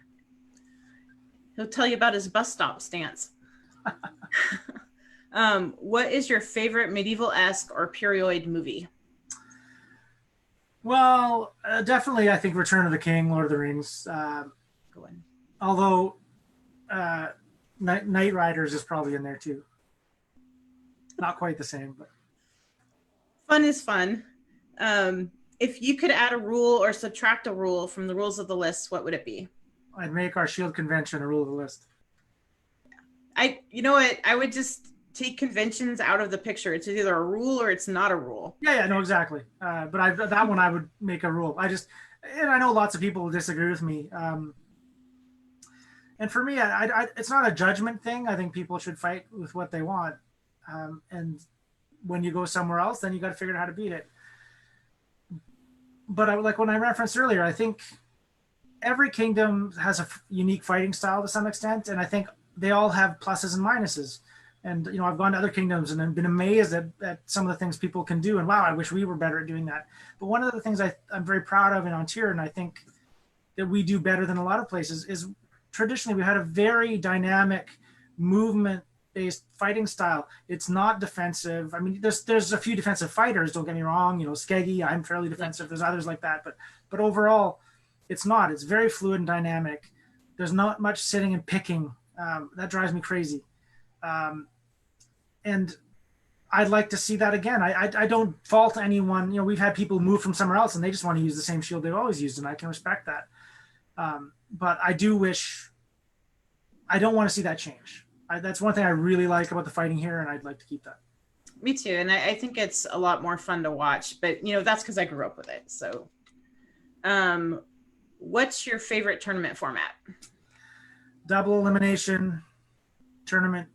Speaker 1: He'll tell you about his bus stop stance. What is your favorite medieval-esque or period movie?
Speaker 2: Well, definitely, I think Return of the King, Lord of the Rings.
Speaker 1: Go on.
Speaker 2: Although Knight Riders is probably in there too. Not quite the same, but
Speaker 1: fun is fun. If you could add a rule or subtract a rule from the rules of the list, what would it be?
Speaker 2: I'd make our Shield convention a rule of the list.
Speaker 1: You know what? I would just take conventions out of the picture. It's either a rule or it's not a rule.
Speaker 2: Yeah, no, exactly. But that one I would make a rule. And I know lots of people will disagree with me. And for me, it's not a judgment thing. I think people should fight with what they want. And when you go somewhere else, then you got to figure out how to beat it. But like when I referenced earlier, I think every kingdom has a unique fighting style to some extent, and I think they all have pluses and minuses. And I've gone to other kingdoms and I've been amazed at some of the things people can do. And wow, I wish we were better at doing that. But one of the things I'm very proud of in Ontario, and I think that we do better than a lot of places, is traditionally we had a very dynamic movement-based fighting style. It's not defensive. I mean, there's a few defensive fighters. Don't get me wrong. Skeggy, I'm fairly defensive. There's others like that. But overall, it's not. It's very fluid and dynamic. There's not much sitting and picking. That drives me crazy. And I'd like to see that again. I don't fault anyone. We've had people move from somewhere else and they just want to use the same shield they've always used, and I can respect that. But I don't want to see that change. That's one thing I really like about the fighting here, and I'd like to keep that.
Speaker 1: Me too. And I think it's a lot more fun to watch, but that's because I grew up with it. So what's your favorite tournament format?
Speaker 2: Double elimination tournament,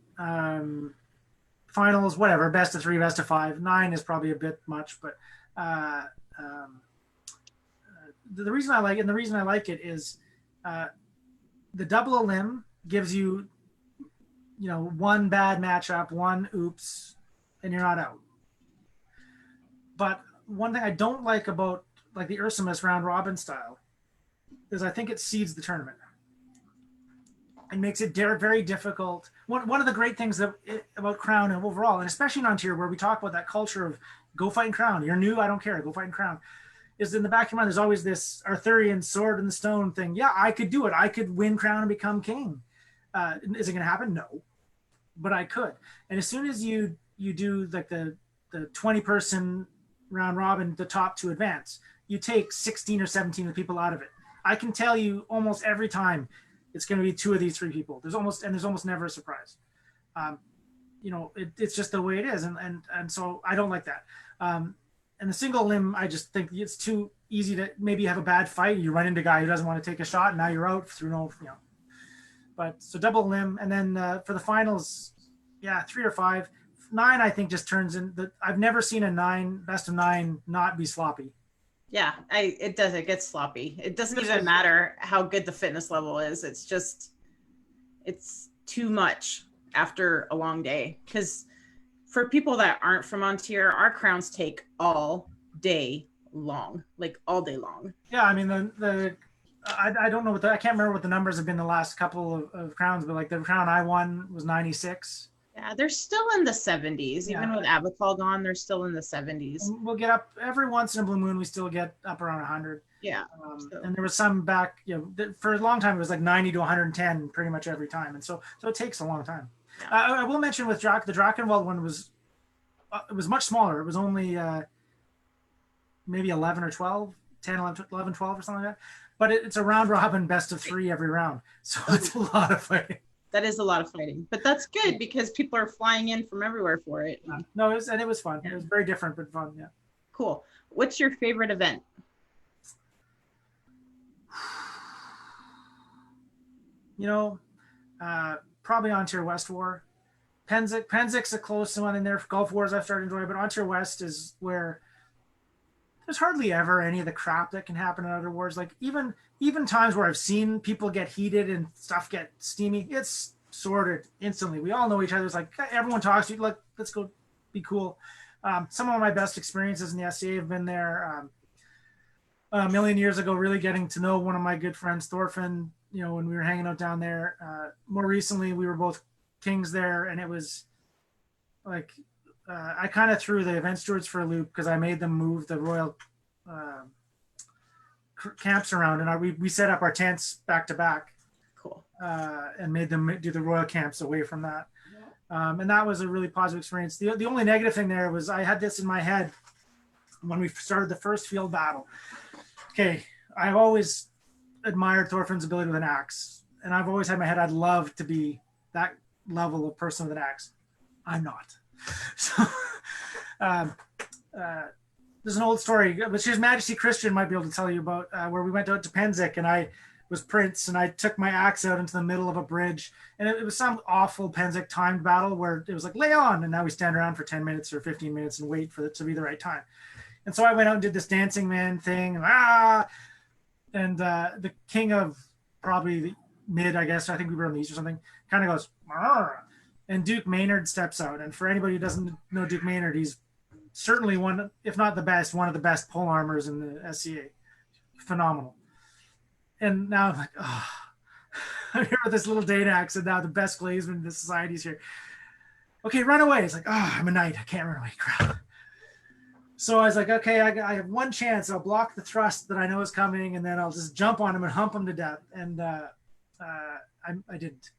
Speaker 2: finals, whatever, best of 3, best of 5. 9 is probably a bit much, but the reason I like it, and the reason I like it is the double elim gives you, one bad matchup, one oops, and you're not out. But one thing I don't like about like the Ursamus round robin style is I think it seeds the tournament. It makes it very difficult. One of the great things about Crown and overall, and especially in Ontario, where we talk about that culture of go fight in Crown. You're new, I don't care. Go fight in Crown. Is in the back of your mind, there's always this Arthurian sword in the stone thing. Yeah, I could do it. I could win Crown and become king. Is it going to happen? No, but I could. And as soon as you do like the 20-person round robin, the top 2 advance, you take 16 or 17 of the people out of it. I can tell you almost every time it's going to be 2 of these 3 people. There's almost never a surprise. It's just the way it is, and so I don't like that. And the single limb, I just think it's too easy to maybe have a bad fight. You run into a guy who doesn't want to take a shot, and now you're out through But so double limb, and then for the finals, 3 or 5. 9, I think just turns in. I've never seen a 9 best of 9 not be sloppy.
Speaker 1: Yeah, it does. It gets sloppy. It doesn't even matter how good the fitness level is. It's too much after a long day. Because for people that aren't from Ontario, our crowns take all day long, like all day long.
Speaker 2: Yeah, I mean the I don't know I can't remember what the numbers have been the last couple of crowns, but like the crown I won was 96.
Speaker 1: Yeah, they're still in the 70s.
Speaker 2: Yeah.
Speaker 1: Even with Abacal gone, they're still in the 70s.
Speaker 2: And we'll get up every once in a blue moon. We still get up around 100.
Speaker 1: Yeah. So,
Speaker 2: And there was some back, for a long time, it was like 90 to 110 pretty much every time. And so it takes a long time.
Speaker 1: yeah.
Speaker 2: I will mention with the Drakenwald one it was much smaller. It was only maybe 11 or 12, 10, 11, 11, 12 or something like that. But it's a round robin best of 3 every round. So it's a lot of fighting.
Speaker 1: That is a lot of fighting, but that's good because people are flying in from everywhere for it.
Speaker 2: No, it was fun.
Speaker 1: Yeah.
Speaker 2: It was very different, but fun. Yeah.
Speaker 1: Cool. What's your favorite event?
Speaker 2: Probably Ontario West War. Penzik's a close one in there. Gulf Wars I've started enjoying, but Ontario West is where there's hardly ever any of the crap that can happen in other wars. Like even times where I've seen people get heated and stuff get steamy, it's sorted instantly. We all know each other. It's like everyone talks to you. Like, let's go be cool. Some of my best experiences in the SCA have been there. A million years ago, really getting to know one of my good friends, Thorfinn, when we were hanging out down there. More recently, we were both kings there, and it was like I kind of threw the event stewards for a loop because I made them move the royal camps around, and we set up our tents back to back.
Speaker 1: Cool.
Speaker 2: And made them do the royal camps away from that. And that was a really positive experience. The only negative thing there was I had this in my head when we started the first field battle. Okay, I've always admired Thorfinn's ability with an axe, and I've always had in my head I'd love to be that level of person with an axe. I'm not. So there's an old story, which His Majesty Christian might be able to tell you about, where we went out to Penzik, and I was Prince, and I took my axe out into the middle of a bridge, and it was some awful Penzik timed battle where it was like, lay on, and now we stand around for 10 minutes or 15 minutes and wait for it to be the right time. And so I went out and did this dancing man thing, and the king of probably the mid, I guess, I think we were on the east or something, kind of goes, Arr! And Duke Maynard steps out. And for anybody who doesn't know Duke Maynard, he's certainly one, if not the best, one of the best pole armors in the SCA. Phenomenal. And now I'm like, oh, I'm here with this little Dane axe, and now the best glazesman in the society's here. Okay, run away. It's like, oh, I'm a knight. I can't run away. Crap. So I was like, okay, I have one chance. I'll block the thrust that I know is coming, and then I'll just jump on him and hump him to death. And I didn't.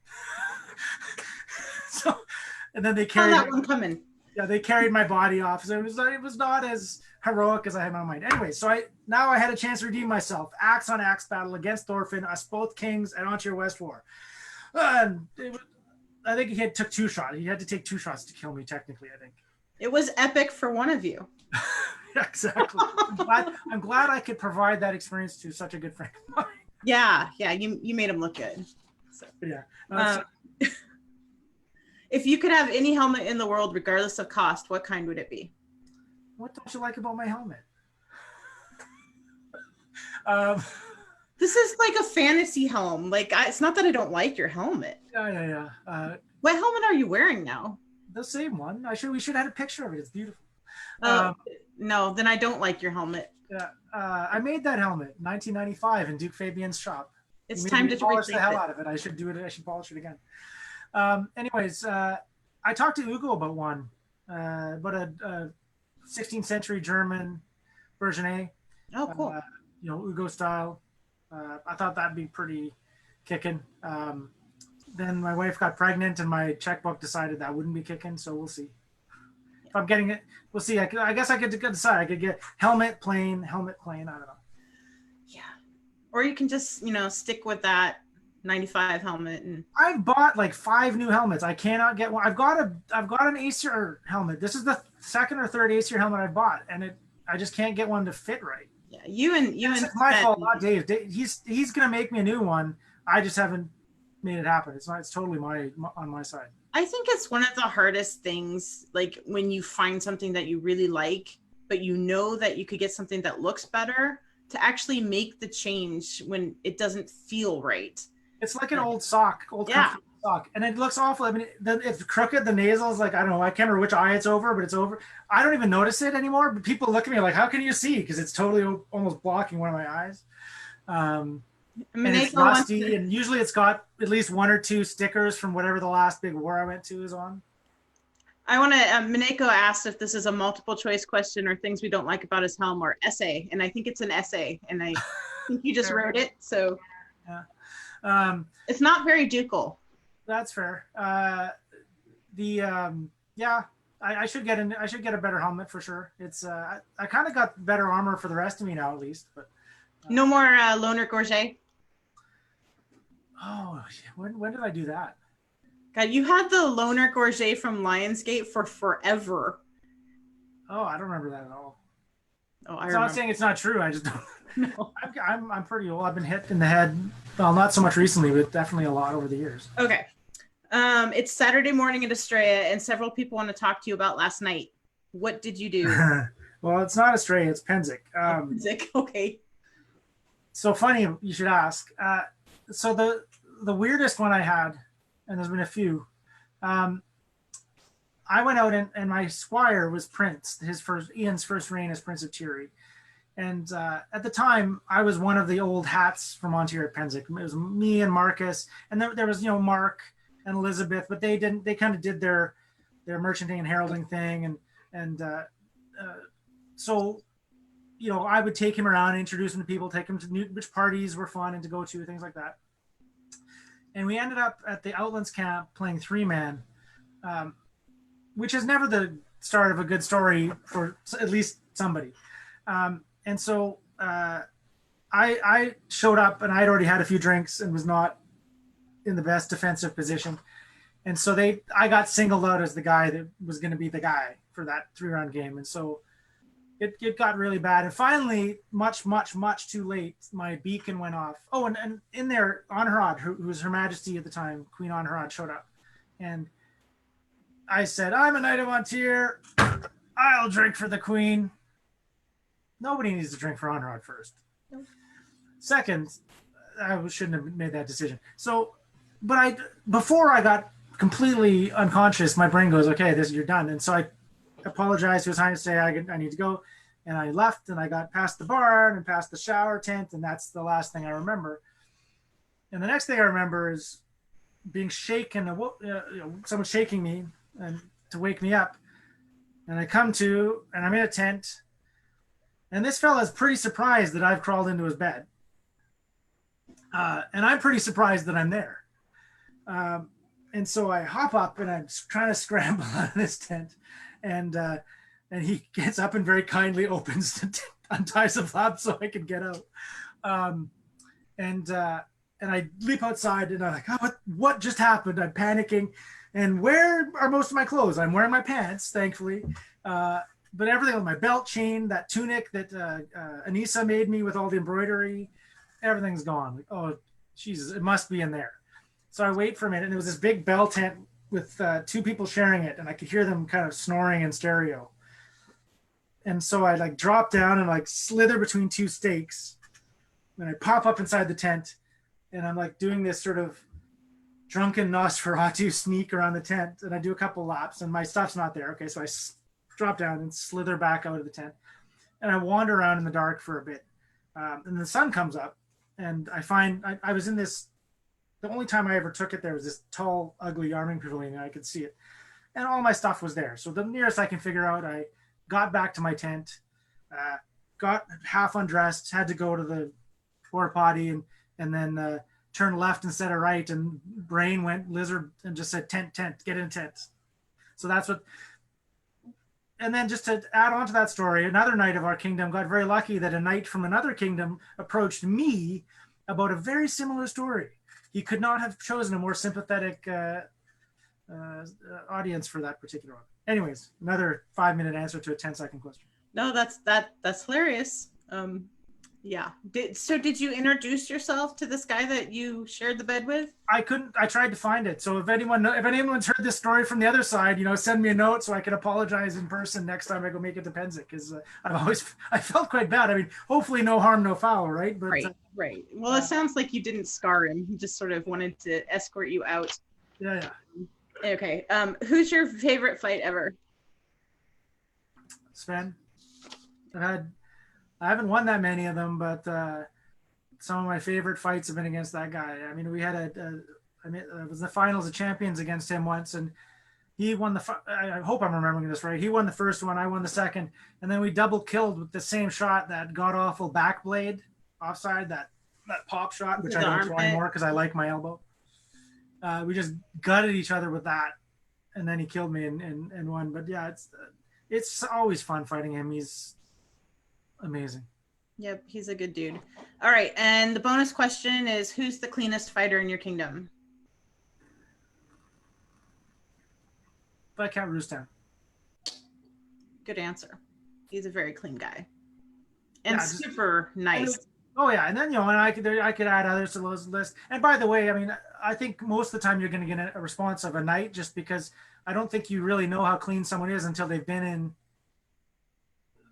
Speaker 2: So, and then they carried
Speaker 1: that one coming.
Speaker 2: Yeah, they carried my body off. So it was not as heroic as I had in my mind. Anyway, so I had a chance to redeem myself. Axe on axe battle against Thorfinn, us both kings at Ontario West War. I think he took 2 shots. He had to take 2 shots to kill me, technically, I think.
Speaker 1: It was epic for one of you.
Speaker 2: Yeah, exactly. I'm glad I could provide that experience to such a good friend of mine.
Speaker 1: Yeah, you made him look good. So.
Speaker 2: Yeah.
Speaker 1: If you could have any helmet in the world, regardless of cost, what kind would it be?
Speaker 2: What don't you like about my helmet?
Speaker 1: This is like a fantasy helm. Like, it's not that I don't like your helmet.
Speaker 2: Yeah.
Speaker 1: What helmet are you wearing now?
Speaker 2: The same one. We should have had a picture of it. It's beautiful.
Speaker 1: No, then I don't like your helmet.
Speaker 2: Yeah, I made that helmet in 1995 in Duke Fabian's shop.
Speaker 1: It's time to
Speaker 2: polish the hell
Speaker 1: it.
Speaker 2: out of it. I should do it. I should polish it again. Anyways, I talked to Ugo about one, about a 16th century German version A.
Speaker 1: Oh, cool.
Speaker 2: Ugo style. I thought that'd be pretty kicking. Then my wife got pregnant, and my checkbook decided that wouldn't be kicking. So we'll see. If I'm getting it, we'll see. I guess I could decide. I could get helmet, plane. I don't know.
Speaker 1: Yeah. Or you can just, stick with that 95 helmet. And
Speaker 2: I've bought like 5 new helmets. I cannot get one. I've got an Acer helmet. This is the 2nd or 3rd Acer helmet I bought, and I just can't get one to fit right.
Speaker 1: Yeah, you and
Speaker 2: it's my fault, not Dave. He's gonna make me a new one. I just haven't made it happen. It's totally on my side.
Speaker 1: I think it's one of the hardest things, like when you find something that you really like, but you know that you could get something that looks better, to actually make the change when it doesn't feel right.
Speaker 2: It's like an old sock, sock, and it looks awful. I mean, it's crooked. The nasal is like, I don't know. I can't remember which eye it's over, but it's over. I don't even notice it anymore. But people look at me like, how can you see? Because it's totally almost blocking one of my eyes. and it's
Speaker 1: Mineko wants
Speaker 2: rusty, and usually it's got at least one or two stickers from whatever the last big war I went to is on.
Speaker 1: I want to. Mineko asked if this is a multiple choice question or things we don't like about his helm or essay, and I think it's an essay, and I think you just wrote it, so
Speaker 2: yeah.
Speaker 1: It's not very ducal.
Speaker 2: That's fair. Yeah, I should get I should get a better helmet for sure. It's I kind of got better armor for the rest of me now at least, but
Speaker 1: no more Loner Gorget.
Speaker 2: Oh, when did I do that?
Speaker 1: God, you had the Loner Gorget from Lionsgate for forever.
Speaker 2: Oh, I don't remember that at all.
Speaker 1: Oh,
Speaker 2: I'm not saying it's not true. I just don't.
Speaker 1: No.
Speaker 2: I'm pretty old. I've been hit in the head. Well, not so much recently, but definitely a lot over the years.
Speaker 1: Okay. It's Saturday morning at Estrella, and several people want to talk to you about last night. What did you do?
Speaker 2: Well, it's not Estrella, it's Penzic.
Speaker 1: Penzic, okay.
Speaker 2: So funny you should ask. So the weirdest one I had, and there's been a few. I went out and my squire was Prince, Ian's first reign as Prince of Tiri. And at the time, I was one of the old hats from Montier at Penzic. It was me and Marcus, and there was Mark and Elizabeth, but they kind of did their merchanting and heralding thing, and so I would take him around, introduce him to people, take him to which parties were fun and to go to, things like that. And we ended up at the Outlands camp playing 3-man, which is never the start of a good story for at least somebody. And so I showed up, and I'd already had a few drinks and was not in the best defensive position. And so I got singled out as the guy that was going to be the guy for that 3-round game. And so it got really bad. And finally, much, much, much too late, my beacon went off. Oh, and in there, Anharad, who was Her Majesty at the time, Queen Anharad, showed up. And I said, I'm a Knight of Montier. I'll drink for the Queen. Nobody needs to drink for Anharad first. Second, I shouldn't have made that decision. So, but before I got completely unconscious, my brain goes, okay, you're done. And so I apologized to His Highness, say I need to go. And I left, and I got past the bar and past the shower tent, and that's the last thing I remember. And the next thing I remember is being shaken, someone shaking me and to wake me up. And I come to, and I'm in a tent, and this fella is pretty surprised that I've crawled into his bed. And I'm pretty surprised that I'm there. And so I hop up, and I'm trying to scramble out of this tent. And he gets up and very kindly unties the flap so I can get out. And I leap outside, and I'm like, oh, what just happened? I'm panicking. And where are most of my clothes? I'm wearing my pants, thankfully. But everything with my belt chain, that tunic that Anissa made me with all the embroidery, everything's gone. Like, oh, Jesus, it must be in there. So I wait for a minute, and there was this big bell tent with 2 people sharing it, and I could hear them kind of snoring in stereo. And so I drop down and slither between 2 stakes, and I pop up inside the tent, and I'm doing this sort of drunken Nosferatu sneak around the tent, and I do a couple laps, and my stuff's not there. Okay, so I drop down and slither back out of the tent, and I wander around in the dark for a bit, and the sun comes up, and I find I was in this. The only time I ever took it there was this tall, ugly arming pavilion, and I could see it, and all my stuff was there. So the nearest I can figure out, I got back to my tent, got half undressed, had to go to the porta potty, and then turn left instead of right, and brain went lizard and just said tent, get in a tent. So that's what. And then just to add on to that story, another knight of our kingdom got very lucky that a knight from another kingdom approached me about a very similar story. He could not have chosen a more sympathetic audience for that particular one. Anyways, another 5-minute answer to a 10-second question.
Speaker 1: No, that's hilarious. Yeah. Did you introduce yourself to this guy that you shared the bed with? I
Speaker 2: couldn't. I tried to find it. So if anyone's heard this story from the other side, send me a note so I can apologize in person next time I go make it to Penzic, because I felt quite bad. I mean, hopefully no harm, no foul, right? But,
Speaker 1: right. Well, it sounds like you didn't scar him. He just sort of wanted to escort you out.
Speaker 2: Yeah.
Speaker 1: Okay. Who's your favorite fight ever?
Speaker 2: Sven. I haven't won that many of them, but some of my favorite fights have been against that guy. I mean, we had I mean, it was the finals of champions against him once, and he won I hope I'm remembering this right. He won the first one, I won the second, and then we double killed with the same shot, that god awful back blade offside, that pop shot, which I don't throw anymore because I like my elbow. We just gutted each other with that, and then he killed me and won. But yeah, it's always fun fighting him. He's amazing.
Speaker 1: Yep, he's a good dude. All right, and the bonus question is, who's the cleanest fighter in your kingdom?
Speaker 2: But I count Rustam.
Speaker 1: Good answer. He's a very clean guy. And
Speaker 2: Yeah,
Speaker 1: super nice.
Speaker 2: Oh yeah, and then and I could add others to those lists. And by the way, I mean, I think most of the time you're going to get a response of a knight, just because I don't think you really know how clean someone is until they've been in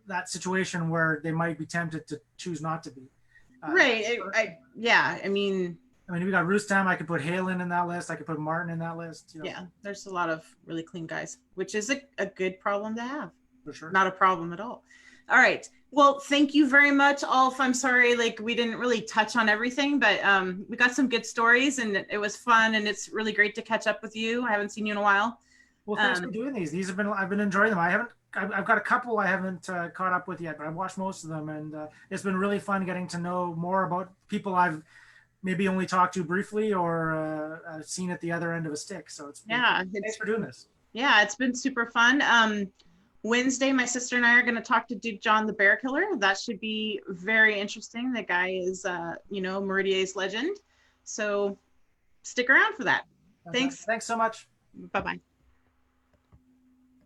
Speaker 2: that situation where they might be tempted to choose not to be.
Speaker 1: Right. I mean,
Speaker 2: we got Rustam. I could put Halen in that list. I could put Martin in that list.
Speaker 1: Yeah, there's a lot of really clean guys, which is a good problem to have.
Speaker 2: For sure.
Speaker 1: Not a problem at all. All right. Well, thank you very much, Ulf. I'm sorry, we didn't really touch on everything, but we got some good stories, and it was fun, and it's really great to catch up with you. I haven't seen you in a while.
Speaker 2: Well, thanks for doing these. I've been enjoying them. I've got a couple I haven't caught up with yet, but I've watched most of them, and it's been really fun getting to know more about people I've maybe only talked to briefly or seen at the other end of a stick. So thanks for doing this.
Speaker 1: Yeah, it's been super fun. Wednesday, my sister and I are going to talk to Duke John the Bear Killer. That should be very interesting. The guy is, Meridier's legend. So stick around for that.
Speaker 2: Thanks so much.
Speaker 1: Bye-bye.